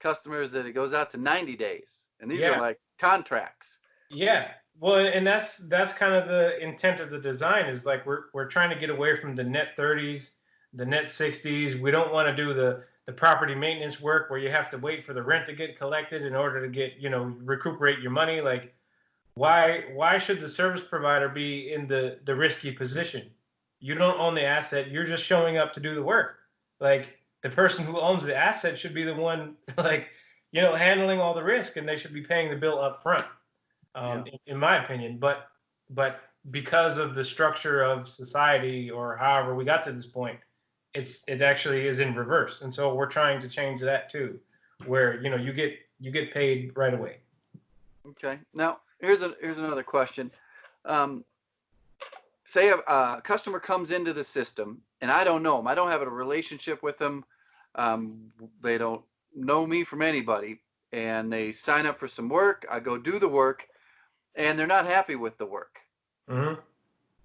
Speaker 2: customers that it goes out to 90 days, and these are
Speaker 1: Yeah.
Speaker 2: like contracts.
Speaker 1: Yeah. Well, and that's kind of the intent of the design, is like we're trying to get away from the net 30s, the net 60s. We don't want to do the property maintenance work where you have to wait for the rent to get collected in order to get, recuperate your money. Like, why should the service provider be in the risky position? You don't own the asset. You're just showing up to do the work. Like, the person who owns the asset should be the one, like, handling all the risk, and they should be paying the bill up front.
Speaker 2: Yeah.
Speaker 1: In my opinion. But because of the structure of society, or however we got to this point, it actually is in reverse, and so we're trying to change that too, where you get paid right away.
Speaker 2: Okay. Now here's another question. Um, Say a customer comes into the system, and I don't know them. I don't have a relationship with them. They don't know me from anybody, and they sign up for some work. I go do the work, and they're not happy with the work.
Speaker 1: Mm-hmm.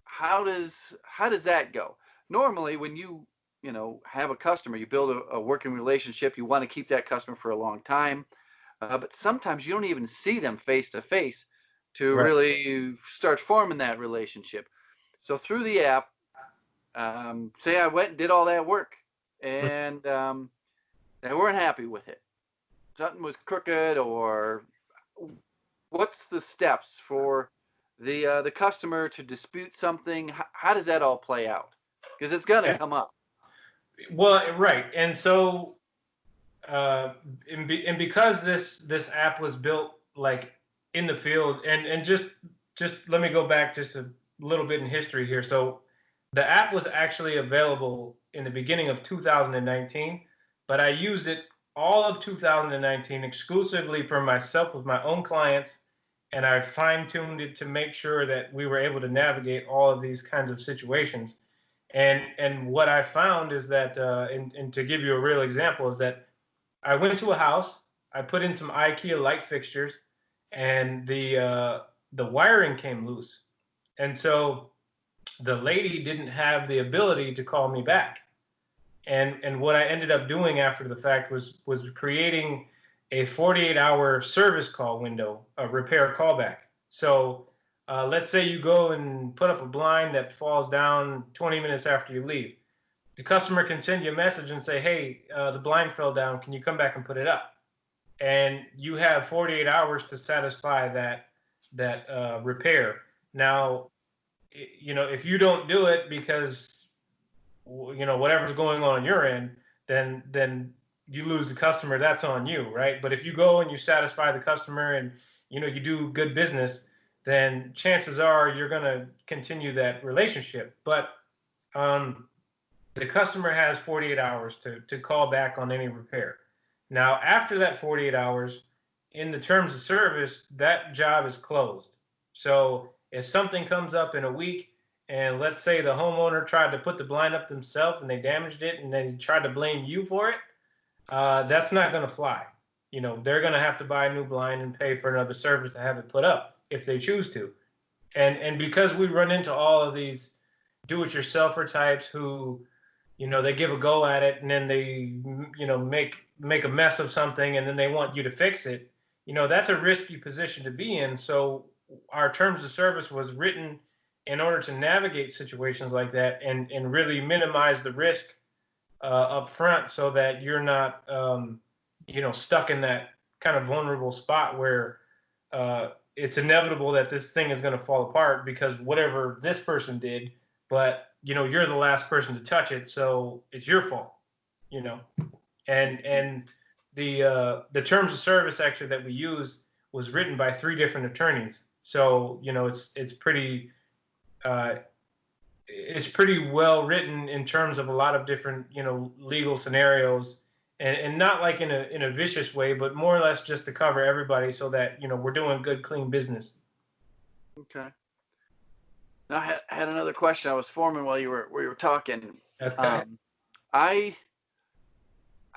Speaker 2: How does that go? Normally, when you have a customer, you build a working relationship. You want to keep that customer for a long time, but sometimes you don't even see them face to face to
Speaker 1: Right.
Speaker 2: really start forming that relationship. So through the app, say I went and did all that work, and they weren't happy with it. Something was crooked, or what's the steps for the customer to dispute something? How does that all play out? Because it's gonna
Speaker 1: Yeah.
Speaker 2: come up.
Speaker 1: Well, right. And so, and because this app was built like in the field, and just let me go back just a little bit in history here. So the app was actually available in the beginning of 2019, but I used it all of 2019 exclusively for myself with my own clients, and I fine-tuned it to make sure that we were able to navigate all of these kinds of situations. And what I found is that, and to give you a real example, is that I went to a house, I put in some IKEA light fixtures, and the wiring came loose, and so the lady didn't have the ability to call me back. And what I ended up doing after the fact was creating a 48-hour service call window, a repair callback. So let's say you go and put up a blind that falls down 20 minutes after you leave. The customer can send you a message and say, hey, the blind fell down. Can you come back and put it up? And you have 48 hours to satisfy that repair. Now, if you don't do it because whatever's going on your end, then you lose the customer. That's on you, right? But if you go and you satisfy the customer, and you do good business, then chances are you're going to continue that relationship. But the customer has 48 hours to call back on any repair. Now, after that 48 hours, in the terms of service, that job is closed. So if something comes up in a week, and let's say the homeowner tried to put the blind up themselves and they damaged it, and they tried to blame you for it, that's not going to fly. They're going to have to buy a new blind and pay for another service to have it put up if they choose to. And because we run into all of these do-it-yourselfer types who, they give a go at it, and then they, make a mess of something, and then they want you to fix it. That's a risky position to be in. So our terms of service was written in order to navigate situations like that, and really minimize the risk up front, so that you're not, stuck in that kind of vulnerable spot where it's inevitable that this thing is going to fall apart because whatever this person did, but you're the last person to touch it, so it's your fault. you know and the terms of service actually that we use was written by 3 different attorneys, so it's pretty uh it's pretty well written in terms of a lot of different, legal scenarios, and not like in a vicious way, but more or less just to cover everybody so that, we're doing good, clean business.
Speaker 2: Okay. Now, I had another question I was forming while you were talking.
Speaker 1: Okay.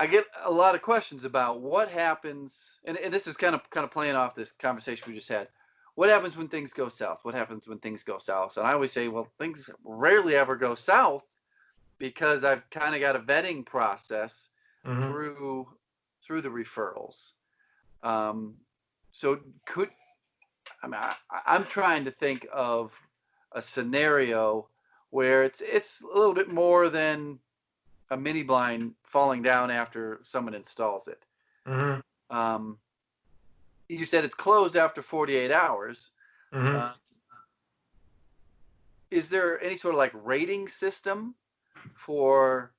Speaker 2: I get a lot of questions about what happens, and this is kind of playing off this conversation we just had. What happens when things go south? What happens when things go south? And I always say, well, things rarely ever go south because I've kind of got a vetting process
Speaker 1: Mm-hmm.
Speaker 2: through the referrals. So I'm trying to think of a scenario where it's a little bit more than a mini blind falling down after someone installs it.
Speaker 1: Mm-hmm.
Speaker 2: You said it's closed after 48 hours.
Speaker 1: Mm-hmm.
Speaker 2: Is there any sort of like rating system for,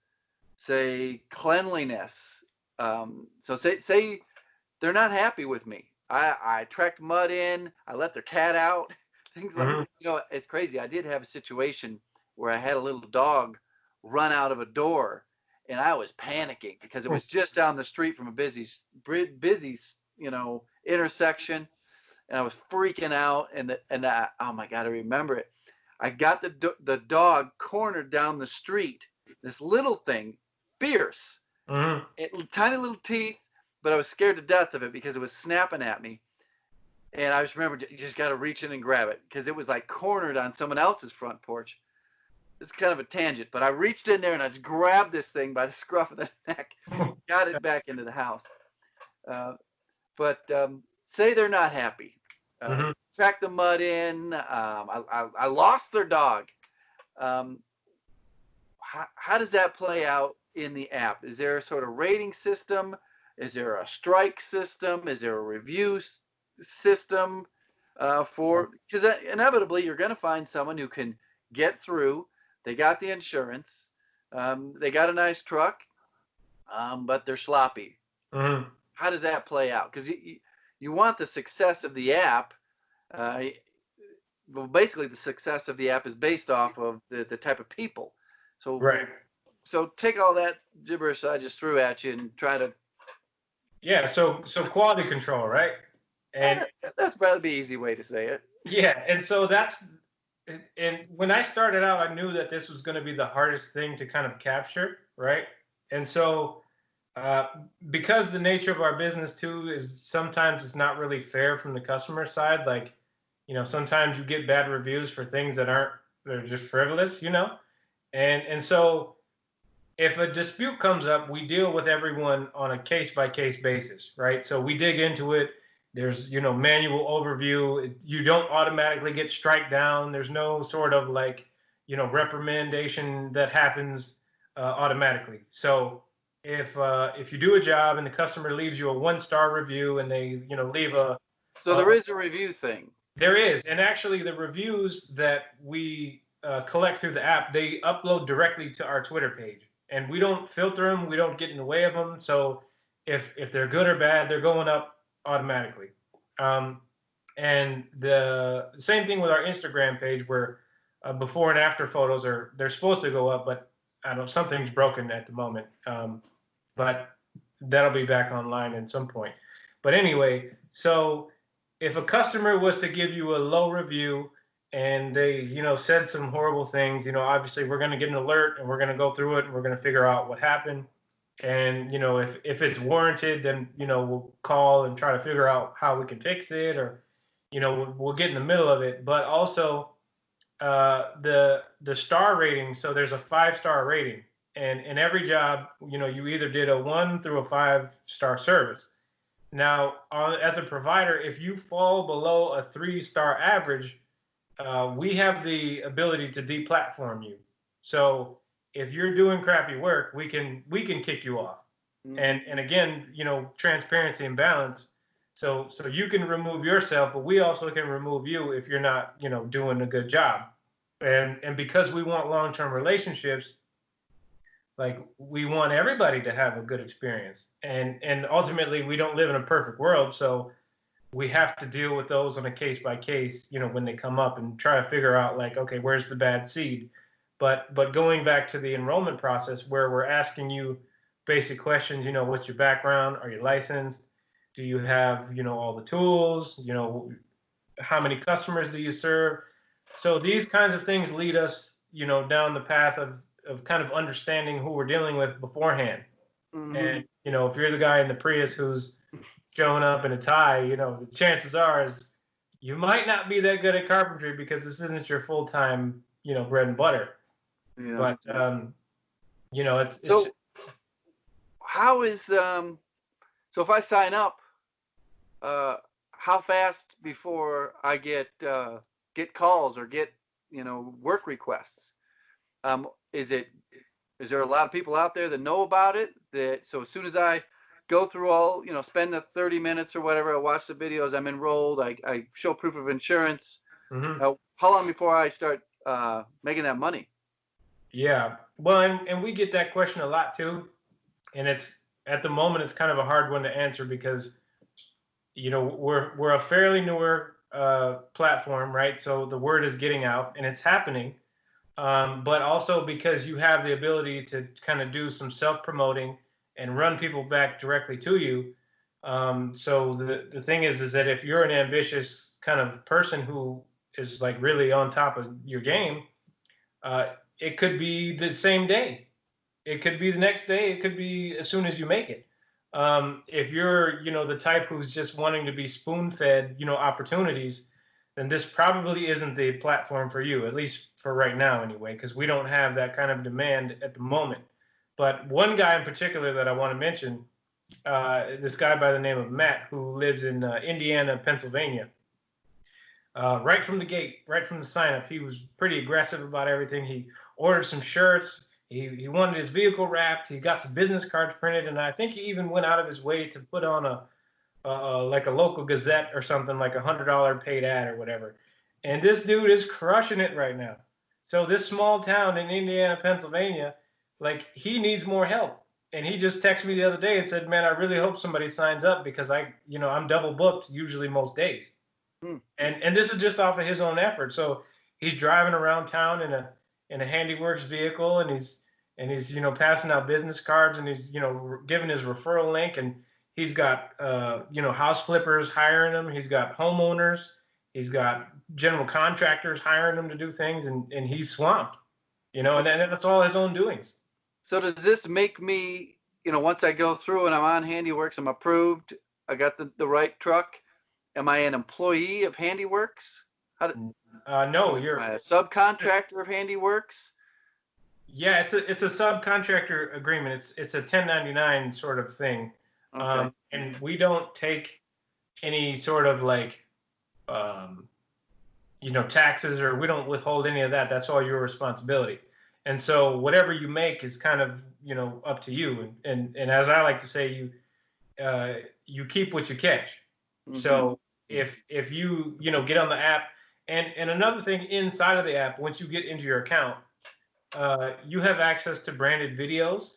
Speaker 2: say, cleanliness? So say they're not happy with me. I tracked mud in. I let their cat out. Things like,
Speaker 1: Mm-hmm.
Speaker 2: it's crazy. I did have a situation where I had a little dog run out of a door, and I was panicking because it was just down the street from a busy, intersection, and I was freaking out. Oh my God, I remember it. I got the dog cornered down the street. This little thing, fierce, tiny little teeth, but I was scared to death of it because it was snapping at me. And I just remember you just got to reach in and grab it because it was like cornered on someone else's front porch. It's kind of a tangent, but I reached in there and I just grabbed this thing by the scruff of the neck, got it back into the house. But say they're not happy. Track the mud in. I lost their dog. How does that play out in the app? Is there a sort of rating system? Is there a strike system? Is there a review system because inevitably you're going to find someone who can get through. They got the insurance. They got a nice truck, but they're sloppy. How does that play out? Because you want the success of the app. Well, basically, the success of the app is based off of the type of people. So,
Speaker 1: right.
Speaker 2: So take all that gibberish I just threw at you and try to.
Speaker 1: Yeah. So quality control, right? And
Speaker 2: that's probably the easy way to say it.
Speaker 1: Yeah. And so and when I started out, I knew that this was going to be the hardest thing to kind of capture, right? And so, because the nature of our business too is sometimes it's not really fair from the customer side. Like, sometimes you get bad reviews for things they're just frivolous, and so if a dispute comes up, we deal with everyone on a case by case basis, right? So we dig into it. There's, manual overview. You don't automatically get strike down. There's no sort of like, reprimandation that happens automatically. So if you do a job and the customer leaves you a 1-star review and they, leave
Speaker 2: so there is a review thing.
Speaker 1: There is, and actually the reviews that we collect through the app, they upload directly to our Twitter page, and we don't filter them. We don't get in the way of them. So if they're good or bad, they're going up automatically. And the same thing with our Instagram page, where before and after photos they're supposed to go up, but I don't know, something's broken at the moment. But that'll be back online at some point. But anyway, so if a customer was to give you a low review and they, said some horrible things, obviously we're going to get an alert and we're going to go through it and we're going to figure out what happened. And, if it's warranted, then, we'll call and try to figure out how we can fix it, or, we'll get in the middle of it. But also the star rating. So there's a 5-star rating, and in every job, you either did a 1 through a 5-star service. Now, as a provider, if you fall below a 3-star average, we have the ability to deplatform you. So if you're doing crappy work, we can kick you off. And again, transparency and balance. So you can remove yourself, but we also can remove you if you're not, doing a good job. And because we want long-term relationships, like, we want everybody to have a good experience, and ultimately we don't live in a perfect world, so we have to deal with those on a case by case, when they come up, and try to figure out, like, okay, where's the bad seed. But going back to the enrollment process where we're asking you basic questions, what's your background? Are you licensed? Do you have, all the tools? How many customers do you serve? So these kinds of things lead us, down the path of kind of understanding who we're dealing with beforehand.
Speaker 2: Mm-hmm.
Speaker 1: And, if you're the guy in the Prius who's showing up in a tie, the chances are is you might not be that good at carpentry because this isn't your full-time, bread and butter.
Speaker 2: Yeah.
Speaker 1: But it's
Speaker 2: so how is so if I sign up, how fast before I get calls or get work requests? Is there a lot of people out there that know about it? So as soon as I go through all, spend the 30 minutes or whatever, I watch the videos, I'm enrolled, I show proof of insurance.
Speaker 1: Mm-hmm.
Speaker 2: How long before I start making that money?
Speaker 1: Yeah, well, and we get that question a lot too, and it's at the moment it's kind of a hard one to answer because we're a fairly newer platform, right? So the word is getting out and it's happening, but also because you have the ability to kind of do some self-promoting and run people back directly to you. So the thing is that if you're an ambitious kind of person who is like really on top of your game, it could be the same day. It could be the next day. It could be as soon as you make it. If you're, the type who's just wanting to be spoon-fed, opportunities, then this probably isn't the platform for you, at least for right now anyway, because we don't have that kind of demand at the moment. But one guy in particular that I want to mention, this guy by the name of Matt, who lives in Indiana, Pennsylvania. Right from the gate, right from the sign up, he was pretty aggressive about everything. He ordered some shirts. He wanted his vehicle wrapped. He got some business cards printed, and I think he even went out of his way to put on like a local Gazette or something, like $100 paid ad or whatever. And this dude is crushing it right now. So this small town in Indiana, Pennsylvania, like he needs more help. And he just texted me the other day and said, "Man, I really hope somebody signs up because I'm double booked usually most days." And this is just off of his own effort. So he's driving around town in a Handiworks vehicle, and he's passing out business cards, and he's giving his referral link, and he's got house flippers hiring him. He's got homeowners. He's got general contractors hiring him to do things, and he's swamped. And that's all his own doings.
Speaker 2: So does this make me, once I go through and I'm on Handiworks, I'm approved, I got the right truck, am I an employee of Handiworks?
Speaker 1: No, you're
Speaker 2: a subcontractor of Handiworks.
Speaker 1: Yeah, it's a subcontractor agreement. It's a 1099 sort of thing,
Speaker 2: Okay.
Speaker 1: and we don't take any sort of like taxes, or we don't withhold any of that. That's all your responsibility. And so whatever you make is kind of up to you. And as I like to say, you keep what you catch. Mm-hmm. So if you get on the app, and another thing inside of the app, once you get into your account, you have access to branded videos.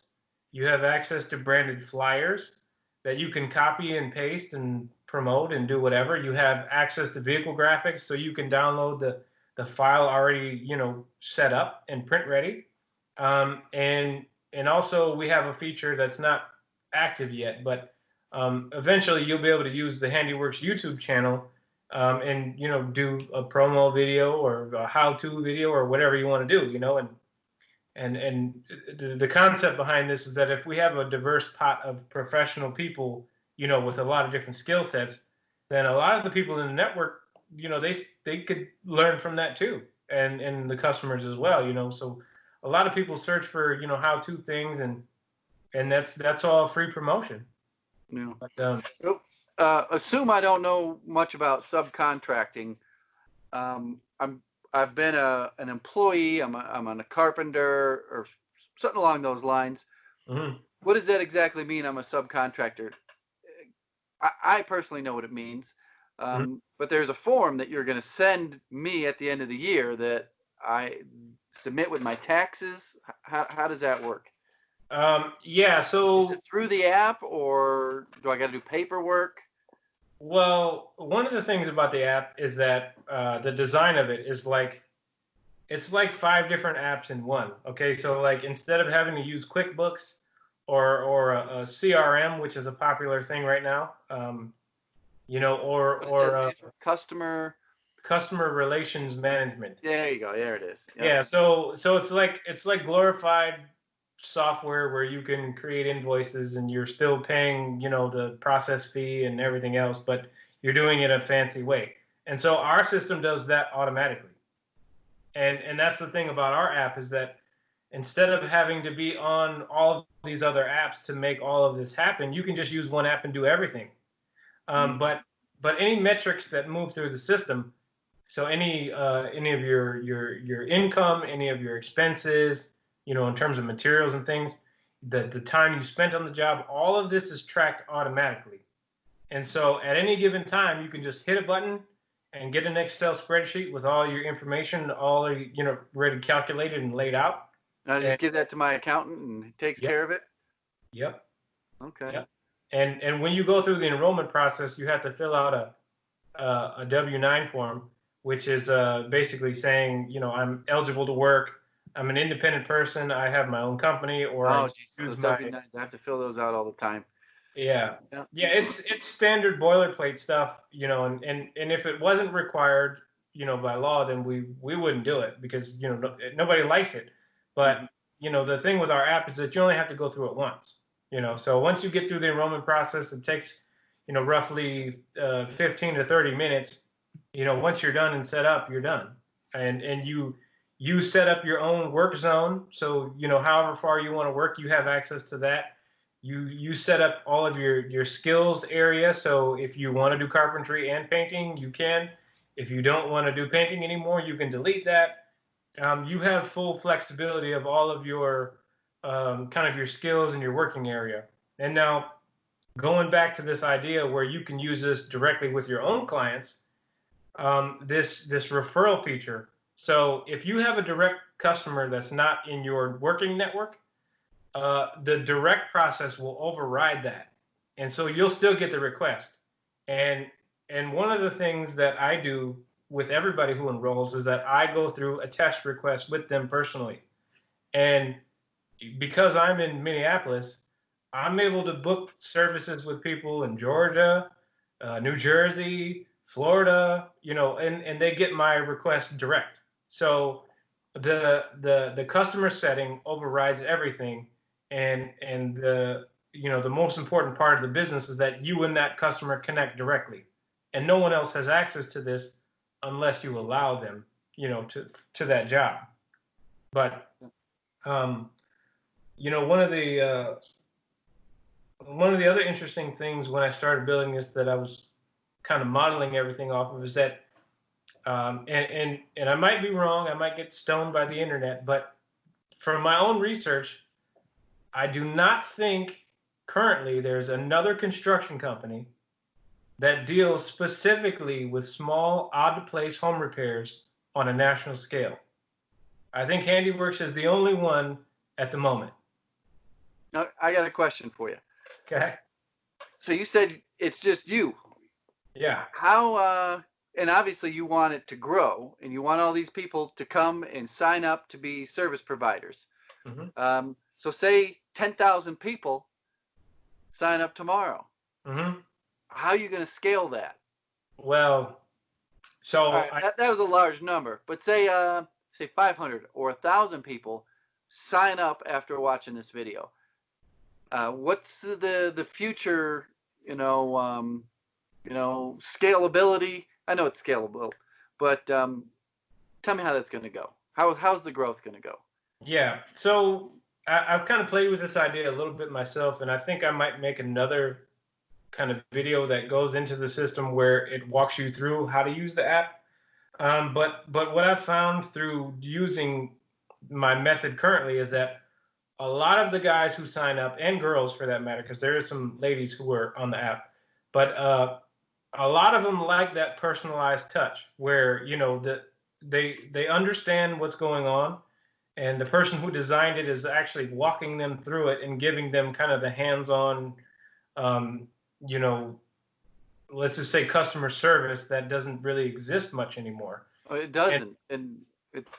Speaker 1: You have access to branded flyers that you can copy and paste and promote and do whatever. You have access to vehicle graphics, so you can download the file already set up and print ready. And also we have a feature that's not active yet, but eventually you'll be able to use the Handiworks YouTube channel and do a promo video or a how-to video or whatever you want to do, and the concept behind this is that if we have a diverse pot of professional people, with a lot of different skill sets, then a lot of the people in the network, they could learn from that too, and the customers as well, so a lot of people search for how-to things, and that's all free promotion.
Speaker 2: Yeah.
Speaker 1: But,
Speaker 2: assume I don't know much about subcontracting. I've been an employee. I'm a carpenter or something along those lines.
Speaker 1: Mm-hmm.
Speaker 2: What does that exactly mean? I'm a subcontractor. I personally know what it means, but there's a form that you're going to send me at the end of the year that I submit with my taxes. How does that work?
Speaker 1: Yeah. So
Speaker 2: is it through the app, or do I got to do paperwork?
Speaker 1: Well, one of the things about the app is that the design of it is like it's like 5 different apps in one. Okay, so like instead of having to use QuickBooks or a CRM, which is a popular thing right now,
Speaker 2: What does that
Speaker 1: or
Speaker 2: stand for? Customer.
Speaker 1: customer relations management.
Speaker 2: There you go. There it is. Yep.
Speaker 1: Yeah, so it's like glorified software where you can create invoices and you're still paying, the process fee and everything else, but you're doing it a fancy way. And so our system does that automatically. And that's the thing about our app is that instead of having to be on all of these other apps to make all of this happen, you can just use one app and do everything.
Speaker 2: Mm.
Speaker 1: But any metrics that move through the system, so any of your income, any of your expenses, in terms of materials and things, the time you spent on the job, all of this is tracked automatically. And so at any given time, you can just hit a button and get an Excel spreadsheet with all your information, all ready calculated and laid out.
Speaker 2: I just
Speaker 1: And
Speaker 2: give that to my accountant and he takes
Speaker 1: yep,
Speaker 2: care of it.
Speaker 1: yep,
Speaker 2: Okay.
Speaker 1: yep. And when you go through the enrollment process, you have to fill out a W-9 form, which is basically saying, I'm eligible to work. I'm an independent person. I have my own company, or I
Speaker 2: Oh, geez,
Speaker 1: use
Speaker 2: those
Speaker 1: my
Speaker 2: W-9s. I have to fill those out all the time.
Speaker 1: yeah.
Speaker 2: Yeah.
Speaker 1: Yeah, it's standard boilerplate stuff, and if it wasn't required, by law, then we wouldn't do it because, nobody likes it.
Speaker 2: Mm-hmm.
Speaker 1: But, the thing with our app is that you only have to go through it once, so once you get through the enrollment process, it takes, roughly 15 to 30 minutes. Once you're done and set up, you're done. And you set up your own work zone. So, however far you want to work, you have access to that. You set up all of your skills area. So if you want to do carpentry and painting, you can. If you don't want to do painting anymore, you can delete that. You have full flexibility of all of your kind of your skills and your working area. And now going back to this idea where you can use this directly with your own clients, this referral feature. So if you have a direct customer that's not in your working network, the direct process will override that, and so you'll still get the request. And one of the things that I do with everybody who enrolls is that I go through a test request with them personally. And because I'm in Minneapolis, I'm able to book services with people in Georgia, New Jersey, Florida, and they get my request direct. So the customer setting overrides everything, and the most important part of the business is that you and that customer connect directly, and no one else has access to this unless you allow them, to that job. But um, one of the other interesting things when I started building this that I was kind of modeling everything off of is that, and I might be wrong, I might get stoned by the internet, but from my own research, I do not think currently there's another construction company that deals specifically with small, odd-to-place home repairs on a national scale. I think Handiworks is the only one at the moment.
Speaker 2: Now, I got a question for you.
Speaker 1: Okay.
Speaker 2: So you said it's just you.
Speaker 1: Yeah.
Speaker 2: How, and obviously you want it to grow and you want all these people to come and sign up to be service providers.
Speaker 1: Mm-hmm.
Speaker 2: So say 10,000 people sign up tomorrow.
Speaker 1: Mm-hmm.
Speaker 2: How are you going to scale that?
Speaker 1: Well, so
Speaker 2: All right, that was a large number, but say 500 or 1,000 people sign up after watching this video. What's the future, scalability? I know it's scalable, but tell me how that's going to go. How's the growth going to go?
Speaker 1: yeah. So I've kind of played with this idea a little bit myself, and I think I might make another kind of video that goes into the system where it walks you through how to use the app. But what I've found through using my method currently is that a lot of the guys who sign up, and girls for that matter, because there are some ladies who are on the app, but a lot of them like that personalized touch where they understand what's going on, and the person who designed it is actually walking them through it and giving them kind of the hands-on, um, you know, let's just say customer service that doesn't really exist much anymore.
Speaker 2: It doesn't, and it's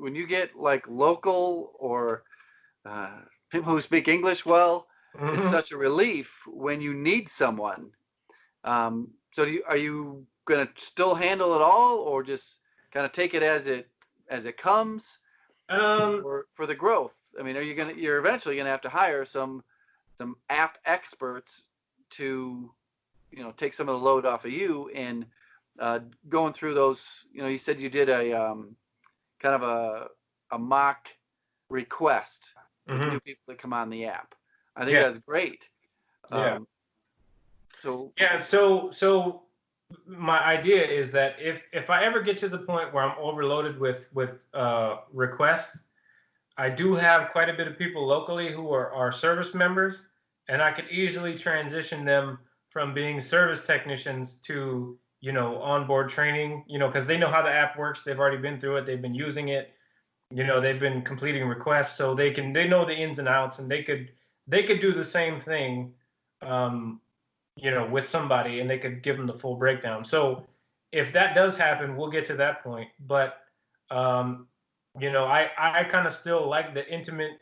Speaker 2: when you get like local or people who speak English well, it's
Speaker 1: Hmm.
Speaker 2: such a relief when you need someone. So are you gonna still handle it all, or just kind of take it as it comes
Speaker 1: Um,
Speaker 2: for the growth? I mean, you're eventually gonna have to hire some app experts to take some of the load off of you and going through those. You said you did a kind of a mock request with
Speaker 1: hmm.
Speaker 2: new people that come on the app. I think
Speaker 1: Yeah,
Speaker 2: that's great.
Speaker 1: yeah,
Speaker 2: Um, so
Speaker 1: yeah. So my idea is that if I ever get to the point where I'm overloaded with requests, I do have quite a bit of people locally who are service members, and I could easily transition them from being service technicians to, onboard training, because they know how the app works. They've already been through it. They've been using it. They've been completing requests, so they know the ins and outs, and they could do the same thing, um, with somebody, and they could give them the full breakdown. So if that does happen, we'll get to that point. But um, I kind of still like the intimate,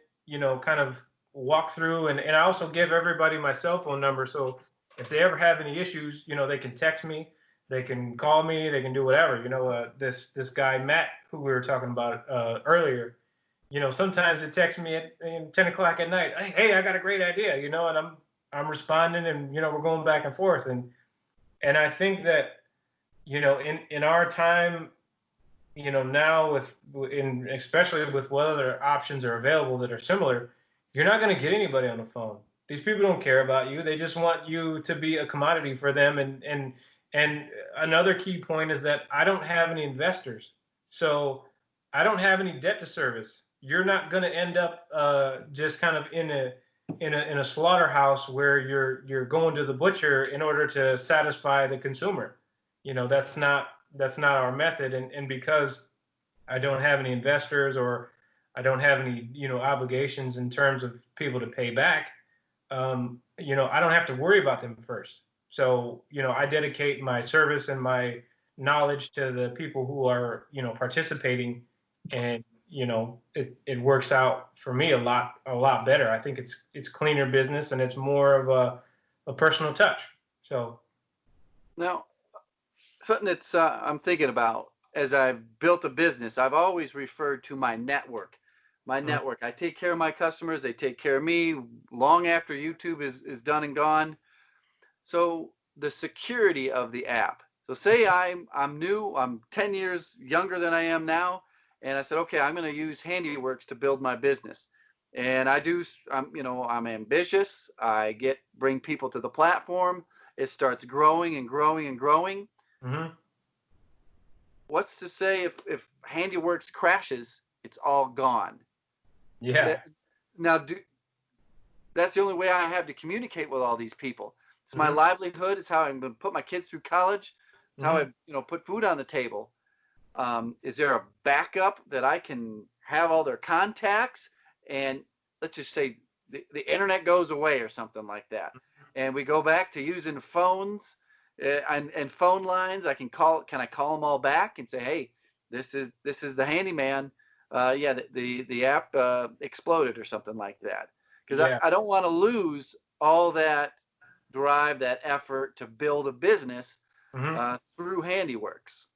Speaker 1: kind of walk through, and I also give everybody my cell phone number. So if they ever have any issues, they can text me, they can call me, they can do whatever. This guy Matt, who we were talking about earlier, sometimes it texts me at 10 o'clock at night. Hey, I got a great idea, and I'm responding, and we're going back and forth, and I think that in our time, now especially with what other options are available that are similar, you're not going to get anybody on the phone. These people don't care about you. They just want you to be a commodity for them. And another key point is that I don't have any investors, so I don't have any debt to service. You're not going to end up just kind of in a slaughterhouse where you're going to the butcher in order to satisfy the consumer. That's not our method. And because I don't have any investors, or I don't have any obligations in terms of people to pay back, I don't have to worry about them first. So I dedicate my service and my knowledge to the people who are participating, and it works out for me a lot better. I think it's cleaner business, and it's more of a personal touch. So
Speaker 2: now, something that's I'm thinking about as I've built a business, I've always referred to my network. My
Speaker 1: mm,
Speaker 2: network. I take care of my customers. They take care of me long after YouTube is done and gone. So the security of the app. So say I'm new. I'm 10 years younger than I am now, and I said, okay, I'm going to use Handiworks to build my business. And I'm ambitious. Bring people to the platform. It starts growing and growing and growing.
Speaker 1: mhm.
Speaker 2: What's to say if Handiworks crashes, it's all gone.
Speaker 1: Yeah.
Speaker 2: That, now, that's the only way I have to communicate with all these people. It's my
Speaker 1: Mhm.
Speaker 2: livelihood. It's how I'm going to put my kids through college. It's how I,
Speaker 1: Mhm.
Speaker 2: put food on the table. Is there a backup that I can have all their contacts? And let's just say the internet goes away or something like that, and we go back to using phones and phone lines. Can I call them all back and say, hey, this is the handyman. Yeah, the app exploded or something like that, because
Speaker 1: Yeah.
Speaker 2: I don't want to lose all that drive, that effort to build a business
Speaker 1: Mhm.
Speaker 2: through Handiworks.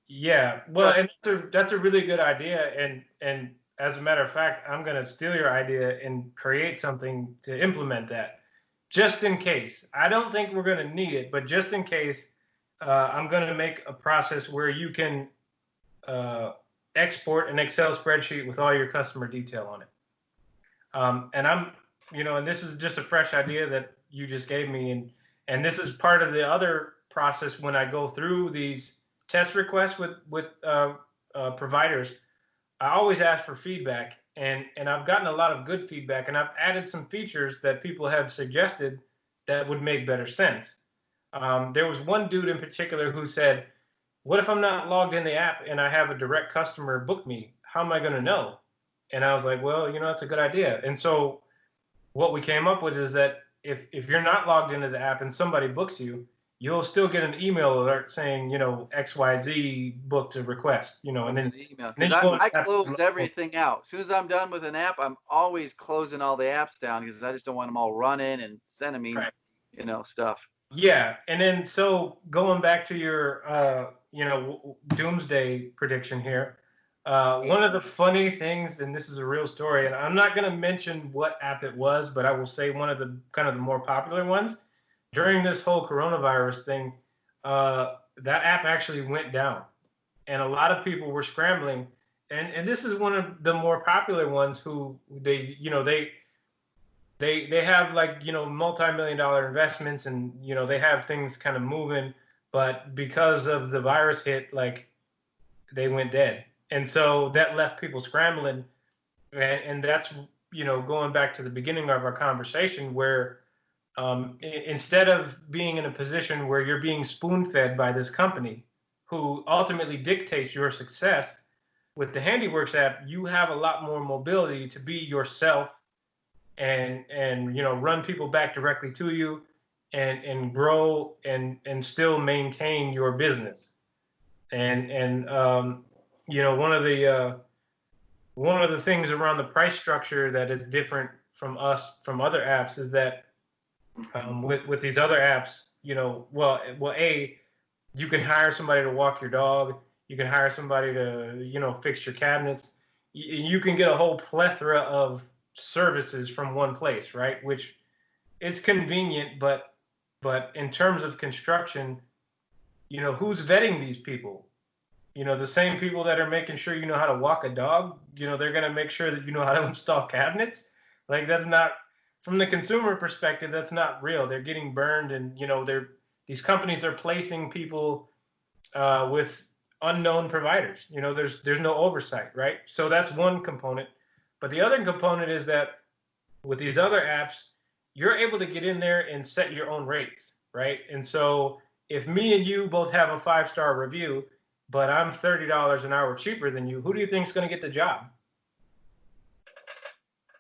Speaker 1: Yeah. Well,
Speaker 2: Just
Speaker 1: and that's a really good idea. And as a matter of fact, I'm going to steal your idea and create something to implement that, just in case. I don't think we're going to need it, but just in case, I'm going to make a process where you can uh, export an Excel spreadsheet with all your customer detail on it. And this is just a fresh idea that you just gave me, and this is part of the other process when I go through these test requests with providers. I always ask for feedback, and I've gotten a lot of good feedback, and I've added some features that people have suggested that would make better sense. There was one dude in particular who said, "What if I'm not logged in the app and I have a direct customer book me? How am I going to know?" And I was like, "Well, that's a good idea." And so what we came up with is that if you're not logged into the app and somebody books you, you'll still get an email alert saying, XYZ booked a request, and
Speaker 2: Over
Speaker 1: then,
Speaker 2: the email,
Speaker 1: then
Speaker 2: because
Speaker 1: you go and
Speaker 2: I
Speaker 1: tap
Speaker 2: close
Speaker 1: the
Speaker 2: everything out. As soon as I'm done with an app, I'm always closing all the apps down because I just don't want them all running and sending me,
Speaker 1: right.
Speaker 2: stuff.
Speaker 1: Yeah, and then so going back to your doomsday prediction here, one of the funny things, and this is a real story, and I'm not going to mention what app it was, but I will say one of the kind of the more popular ones during this whole coronavirus thing. That app actually went down, and a lot of people were scrambling, and this is one of the more popular ones who they have like multi-million dollar investments, and they have things kind of moving, but because of the virus hit, like they went dead, and so that left people scrambling, and that's going back to the beginning of our conversation where instead of being in a position where you're being spoon-fed by this company who ultimately dictates your success, with the Handiworks app you have a lot more mobility to be yourself, and run people back directly to you, and grow and still maintain your business. And one of the things around the price structure that is different from other apps is that with these other apps, you can hire somebody to walk your dog, you can hire somebody to fix your cabinets, you can get a whole plethora of services from one place, right? Which is convenient, but in terms of construction, who's vetting these people? The same people that are making sure you know how to walk a dog, they're going to make sure that you know how to install cabinets. Like, that's not, from the consumer perspective, that's not real. They're getting burned, and these companies are placing people with unknown providers. There's no oversight, right? So that's one component. But the other component is that with these other apps, you're able to get in there and set your own rates, right? And so if me and you both have a 5-star review, but I'm $30 an hour cheaper than you, who do you think is going to get the job?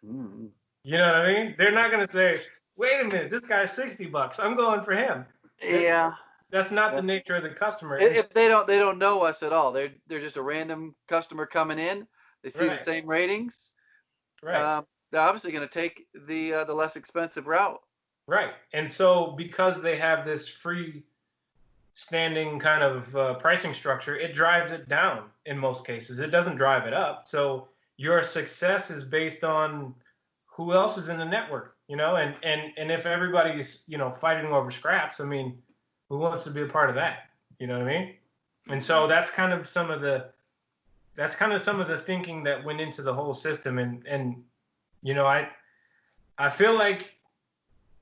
Speaker 2: Mm.
Speaker 1: You know what I mean? They're not going to say, wait a minute, this guy's $60. I'm going for him.
Speaker 2: Yeah.
Speaker 1: That's not the nature of the customer.
Speaker 2: If they don't know us at all, they're just a random customer coming in. They see
Speaker 1: Right.
Speaker 2: the same ratings.
Speaker 1: Right.
Speaker 2: They're obviously going to take the less expensive route.
Speaker 1: Right. And so because they have this free standing kind of pricing structure, it drives it down in most cases. It doesn't drive it up. So your success is based on who else is in the network, and if everybody's, fighting over scraps, I mean, who wants to be a part of that? You know what I mean? And so that's kind of some of the thinking that went into the whole system. And I feel like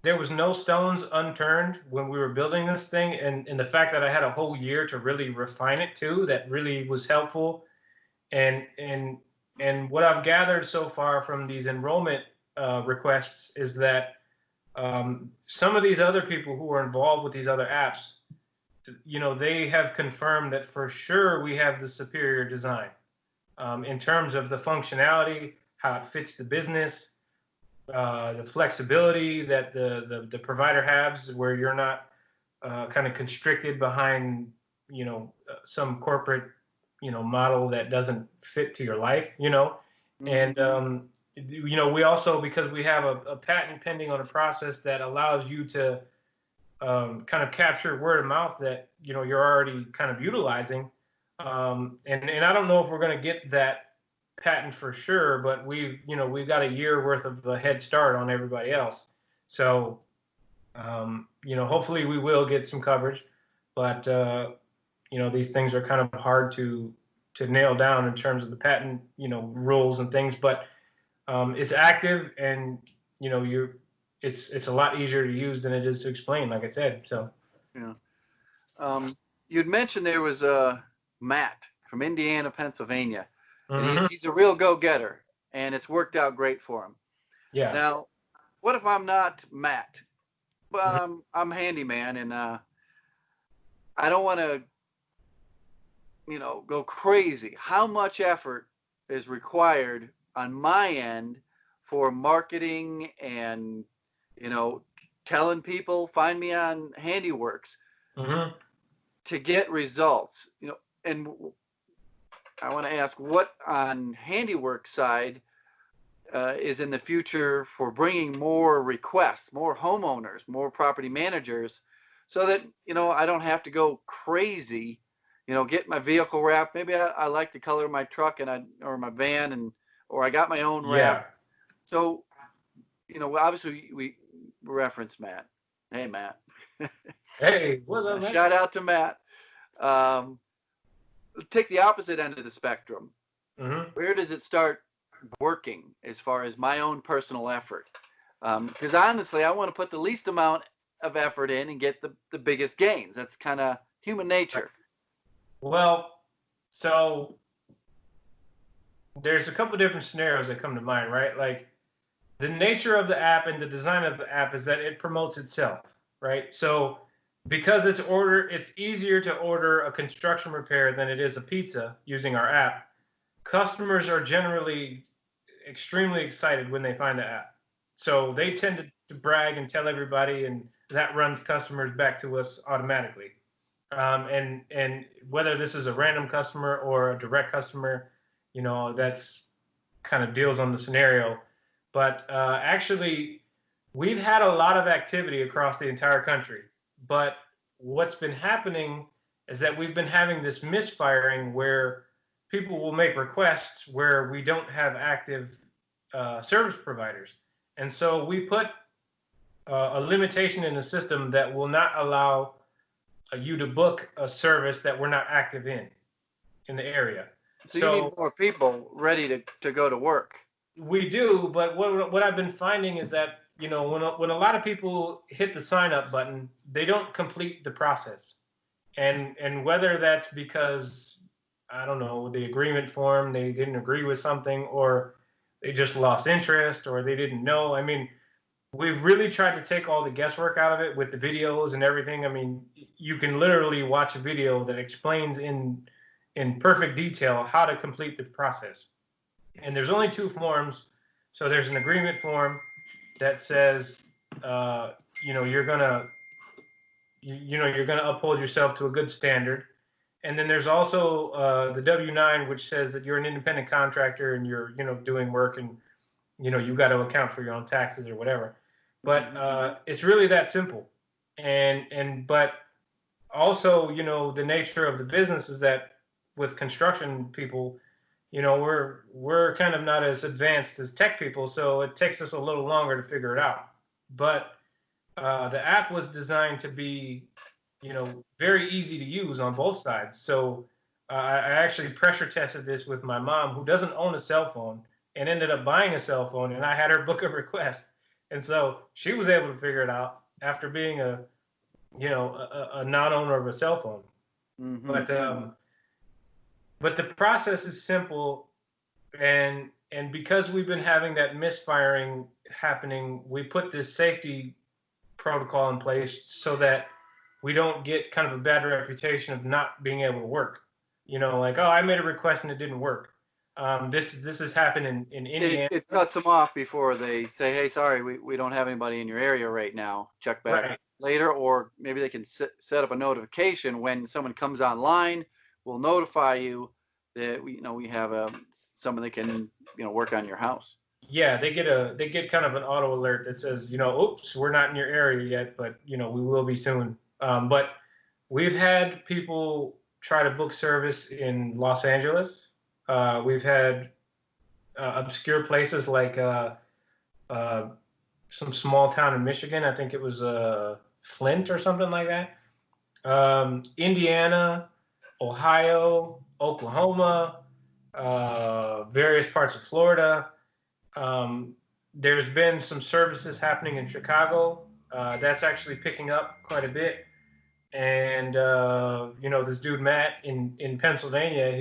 Speaker 1: there was no stones unturned when we were building this thing, and the fact that I had a whole year to really refine it too, that really was helpful. And what I've gathered so far from these enrollment requests is that some of these other people who are involved with these other apps, they have confirmed that for sure we have the superior design in terms of the functionality, how it fits the business, the flexibility that the provider has, where you're not kind of constricted behind some corporate model that doesn't fit to your life. And we also, because we have a patent pending on a process that allows you to kind of capture word of mouth that you're already kind of utilizing, and I don't know if we're going to get that patent for sure, but we've got a year worth of a head start on everybody else. So hopefully we will get some coverage, but these things are kind of hard to nail down in terms of the patent rules and things, but it's active, and it's a lot easier to use than it is to explain, like I said. So
Speaker 2: yeah. You'd mentioned there was Matt from Indiana, Pennsylvania, and he's a real go-getter, and it's worked out great for him.
Speaker 1: Yeah.
Speaker 2: Now, what if I'm not Matt? But I'm handyman, and I don't want to, go crazy. How much effort is required on my end for marketing and, telling people find me on Handiworks?
Speaker 1: Mm-hmm.
Speaker 2: to get results. And I want to ask, what on Handiworks side is in the future for bringing more requests, more homeowners, more property managers, so that I don't have to go crazy, get my vehicle wrapped. Maybe I like the color of my truck or my van, or I got my own wrap.
Speaker 1: Yeah.
Speaker 2: So obviously we reference Matt. Hey, Matt.
Speaker 1: Hey, what's up, man?
Speaker 2: Shout out to Matt. Um, take the opposite end of the spectrum.
Speaker 1: Mm-hmm.
Speaker 2: Where does it start working as far as my own personal effort? Because honestly, I want to put the least amount of effort in and get the biggest gains. That's kind of human nature.
Speaker 1: Well, so there's a couple different scenarios that come to mind, right? Like the nature of the app and the design of the app is that it promotes itself, right? So because it's easier to order a construction repair than it is a pizza using our app. Customers are generally extremely excited when they find the app. So they tend to brag and tell everybody, and that runs customers back to us automatically. And whether this is a random customer or a direct customer, that's kind of deals on the scenario. But actually, we've had a lot of activity across the entire country. But what's been happening is that we've been having this misfiring where people will make requests where we don't have active service providers. And so we put a limitation in the system that will not allow you to book a service that we're not active in the area.
Speaker 2: So you need more people ready to go to work.
Speaker 1: We do, but what I've been finding is that when a lot of people hit the sign up button, they don't complete the process, and whether that's because I don't know the agreement form they didn't agree with something, or they just lost interest, or they didn't know. I mean, we've really tried to take all the guesswork out of it with the videos and everything. I mean, you can literally watch a video that explains in perfect detail how to complete the process. And there's only two forms. So there's an agreement form that says, you're gonna, you're gonna uphold yourself to a good standard. And then there's also the W-9, which says that you're an independent contractor and you're, doing work, and you got to account for your own taxes or whatever. But it's really that simple. But also, the nature of the business is that with construction people, we're kind of not as advanced as tech people, so it takes us a little longer to figure it out. But the app was designed to be, very easy to use on both sides. So I actually pressure tested this with my mom, who doesn't own a cell phone, and ended up buying a cell phone, and I had her book a request, and so she was able to figure it out after being a non-owner of a cell phone. Mm-hmm. But the process is simple, and because we've been having that misfiring happening, we put this safety protocol in place so that we don't get kind of a bad reputation of not being able to work. Like, oh, I made a request and it didn't work. This has happened in Indiana.
Speaker 2: It cuts them off before they say, hey, sorry, we don't have anybody in your area right now. Check back later. Or maybe they can set up a notification when someone comes online. We'll notify you that we have someone that can work on your house.
Speaker 1: Yeah, they get kind of an auto alert that says, oops, we're not in your area yet, but we will be soon. But we've had people try to book service in Los Angeles. We've had obscure places like some small town in Michigan. I think it was Flint or something like that. Indiana, Ohio, Oklahoma, various parts of Florida. There's been some services happening in Chicago. That's actually picking up quite a bit. And this dude Matt in Pennsylvania,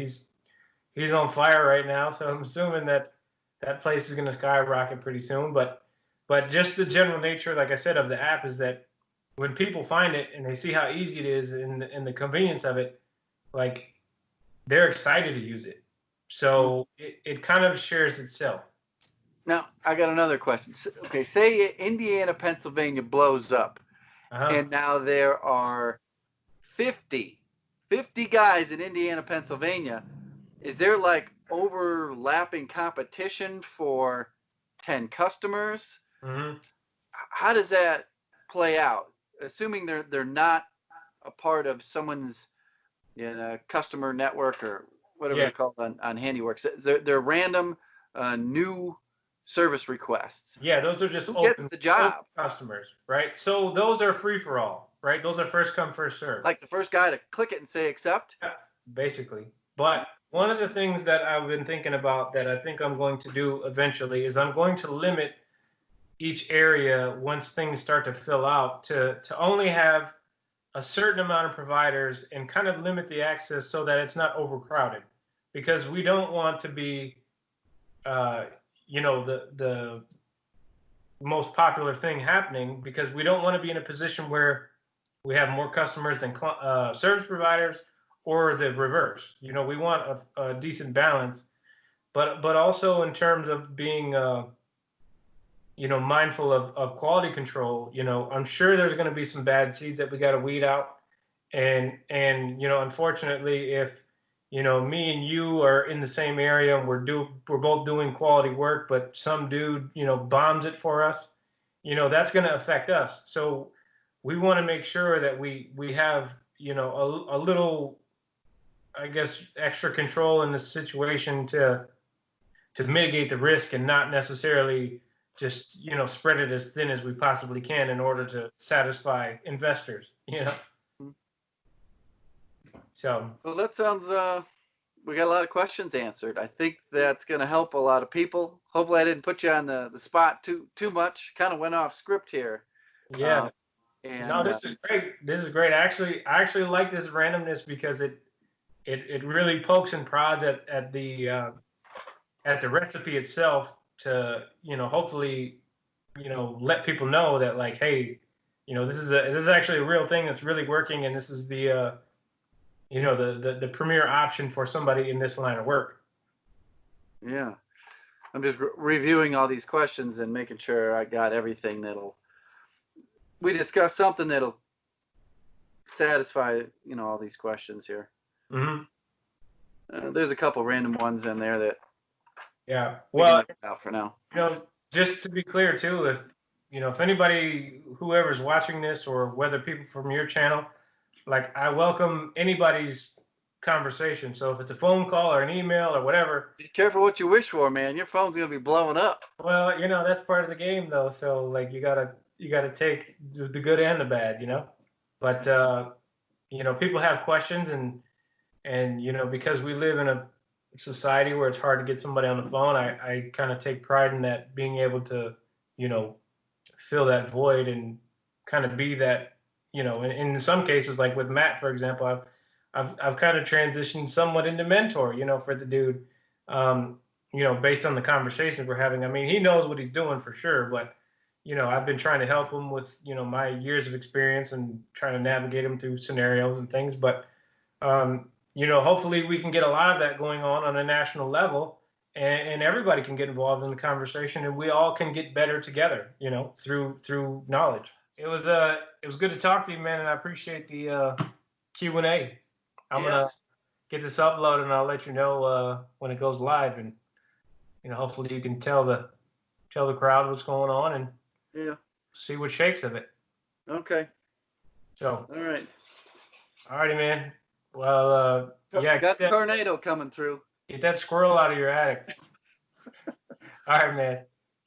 Speaker 1: he's on fire right now. So I'm assuming that place is going to skyrocket pretty soon. But just the general nature, like I said, of the app is that when people find it and they see how easy it is and the convenience of it, like they're excited to use it. So it kind of shares itself.
Speaker 2: Now, I got another question. Okay, say Indiana, Pennsylvania blows up, and now there are 50 guys in Indiana, Pennsylvania, is there like overlapping competition for 10 customers?
Speaker 1: Mm-hmm.
Speaker 2: How does that play out? Assuming they're not a part of someone's customer network or whatever
Speaker 1: Yeah.
Speaker 2: they're called on Handiworks. They're random new service requests.
Speaker 1: Yeah, those are just
Speaker 2: Who gets the job?
Speaker 1: customers, right? So those are free for all, right? Those are first come, first serve.
Speaker 2: Like the first guy to click it and say accept?
Speaker 1: Yeah, basically. But one of the things that I've been thinking about that I think I'm going to do eventually is I'm going to limit each area once things start to fill out to only have a certain amount of providers and kind of limit the access so that it's not overcrowded, because we don't want to be the most popular thing happening, because we don't want to be in a position where we have more customers than service providers, or the reverse. We want a decent balance, but also in terms of being mindful of quality control. I'm sure there's going to be some bad seeds that we got to weed out, and unfortunately, if me and you are in the same area and we're both doing quality work, but some dude bombs it for us, that's going to affect us. So we want to make sure that we have a little, I guess, extra control in this situation to mitigate the risk, and not necessarily just spread it as thin as we possibly can in order to satisfy investors. So,
Speaker 2: well, that sounds we got a lot of questions answered. I think that's going to help a lot of people. Hopefully I didn't put you on the spot too much. Kind of went off script here.
Speaker 1: Yeah.
Speaker 2: And
Speaker 1: no, this is great. This is great. I actually like this randomness, because it really pokes and prods at the recipe itself to hopefully let people know that, like, hey, this is actually a real thing that's really working, and this is the the premier option for somebody in this line of work.
Speaker 2: Yeah, I'm just reviewing all these questions and making sure I got everything we discussed something that'll satisfy all these questions here.
Speaker 1: Mm-hmm.
Speaker 2: There's a couple random ones in there that
Speaker 1: well,
Speaker 2: out for now.
Speaker 1: Just to be clear too, if anybody, whoever's watching this, or whether people from your channel, like, I welcome anybody's conversation. So if it's a phone call or an email or whatever.
Speaker 2: Be careful what you wish for, man. Your phone's gonna be blowing up.
Speaker 1: Well, that's part of the game, though. So, like, you gotta take the good and the bad, But people have questions, and because we live in a society where it's hard to get somebody on the phone, I kind of take pride in that, being able to fill that void and kind of be that. In some cases, like with Matt, for example, I've kind of transitioned somewhat into mentor, for the dude, based on the conversations we're having. I mean, he knows what he's doing for sure, but I've been trying to help him with my years of experience and trying to navigate him through scenarios and things. But hopefully we can get a lot of that going on a national level, and everybody can get involved in the conversation, and we all can get better together, through knowledge. It was good to talk to you, man, and I appreciate the Q&A. I'm gonna get this uploaded, and I'll let you know when it goes live, and hopefully you can tell the crowd what's going on, and see what shakes of it.
Speaker 2: Okay.
Speaker 1: So.
Speaker 2: All
Speaker 1: righty, man. Well,
Speaker 2: got the tornado coming through.
Speaker 1: Get that squirrel out of your attic. All right, man.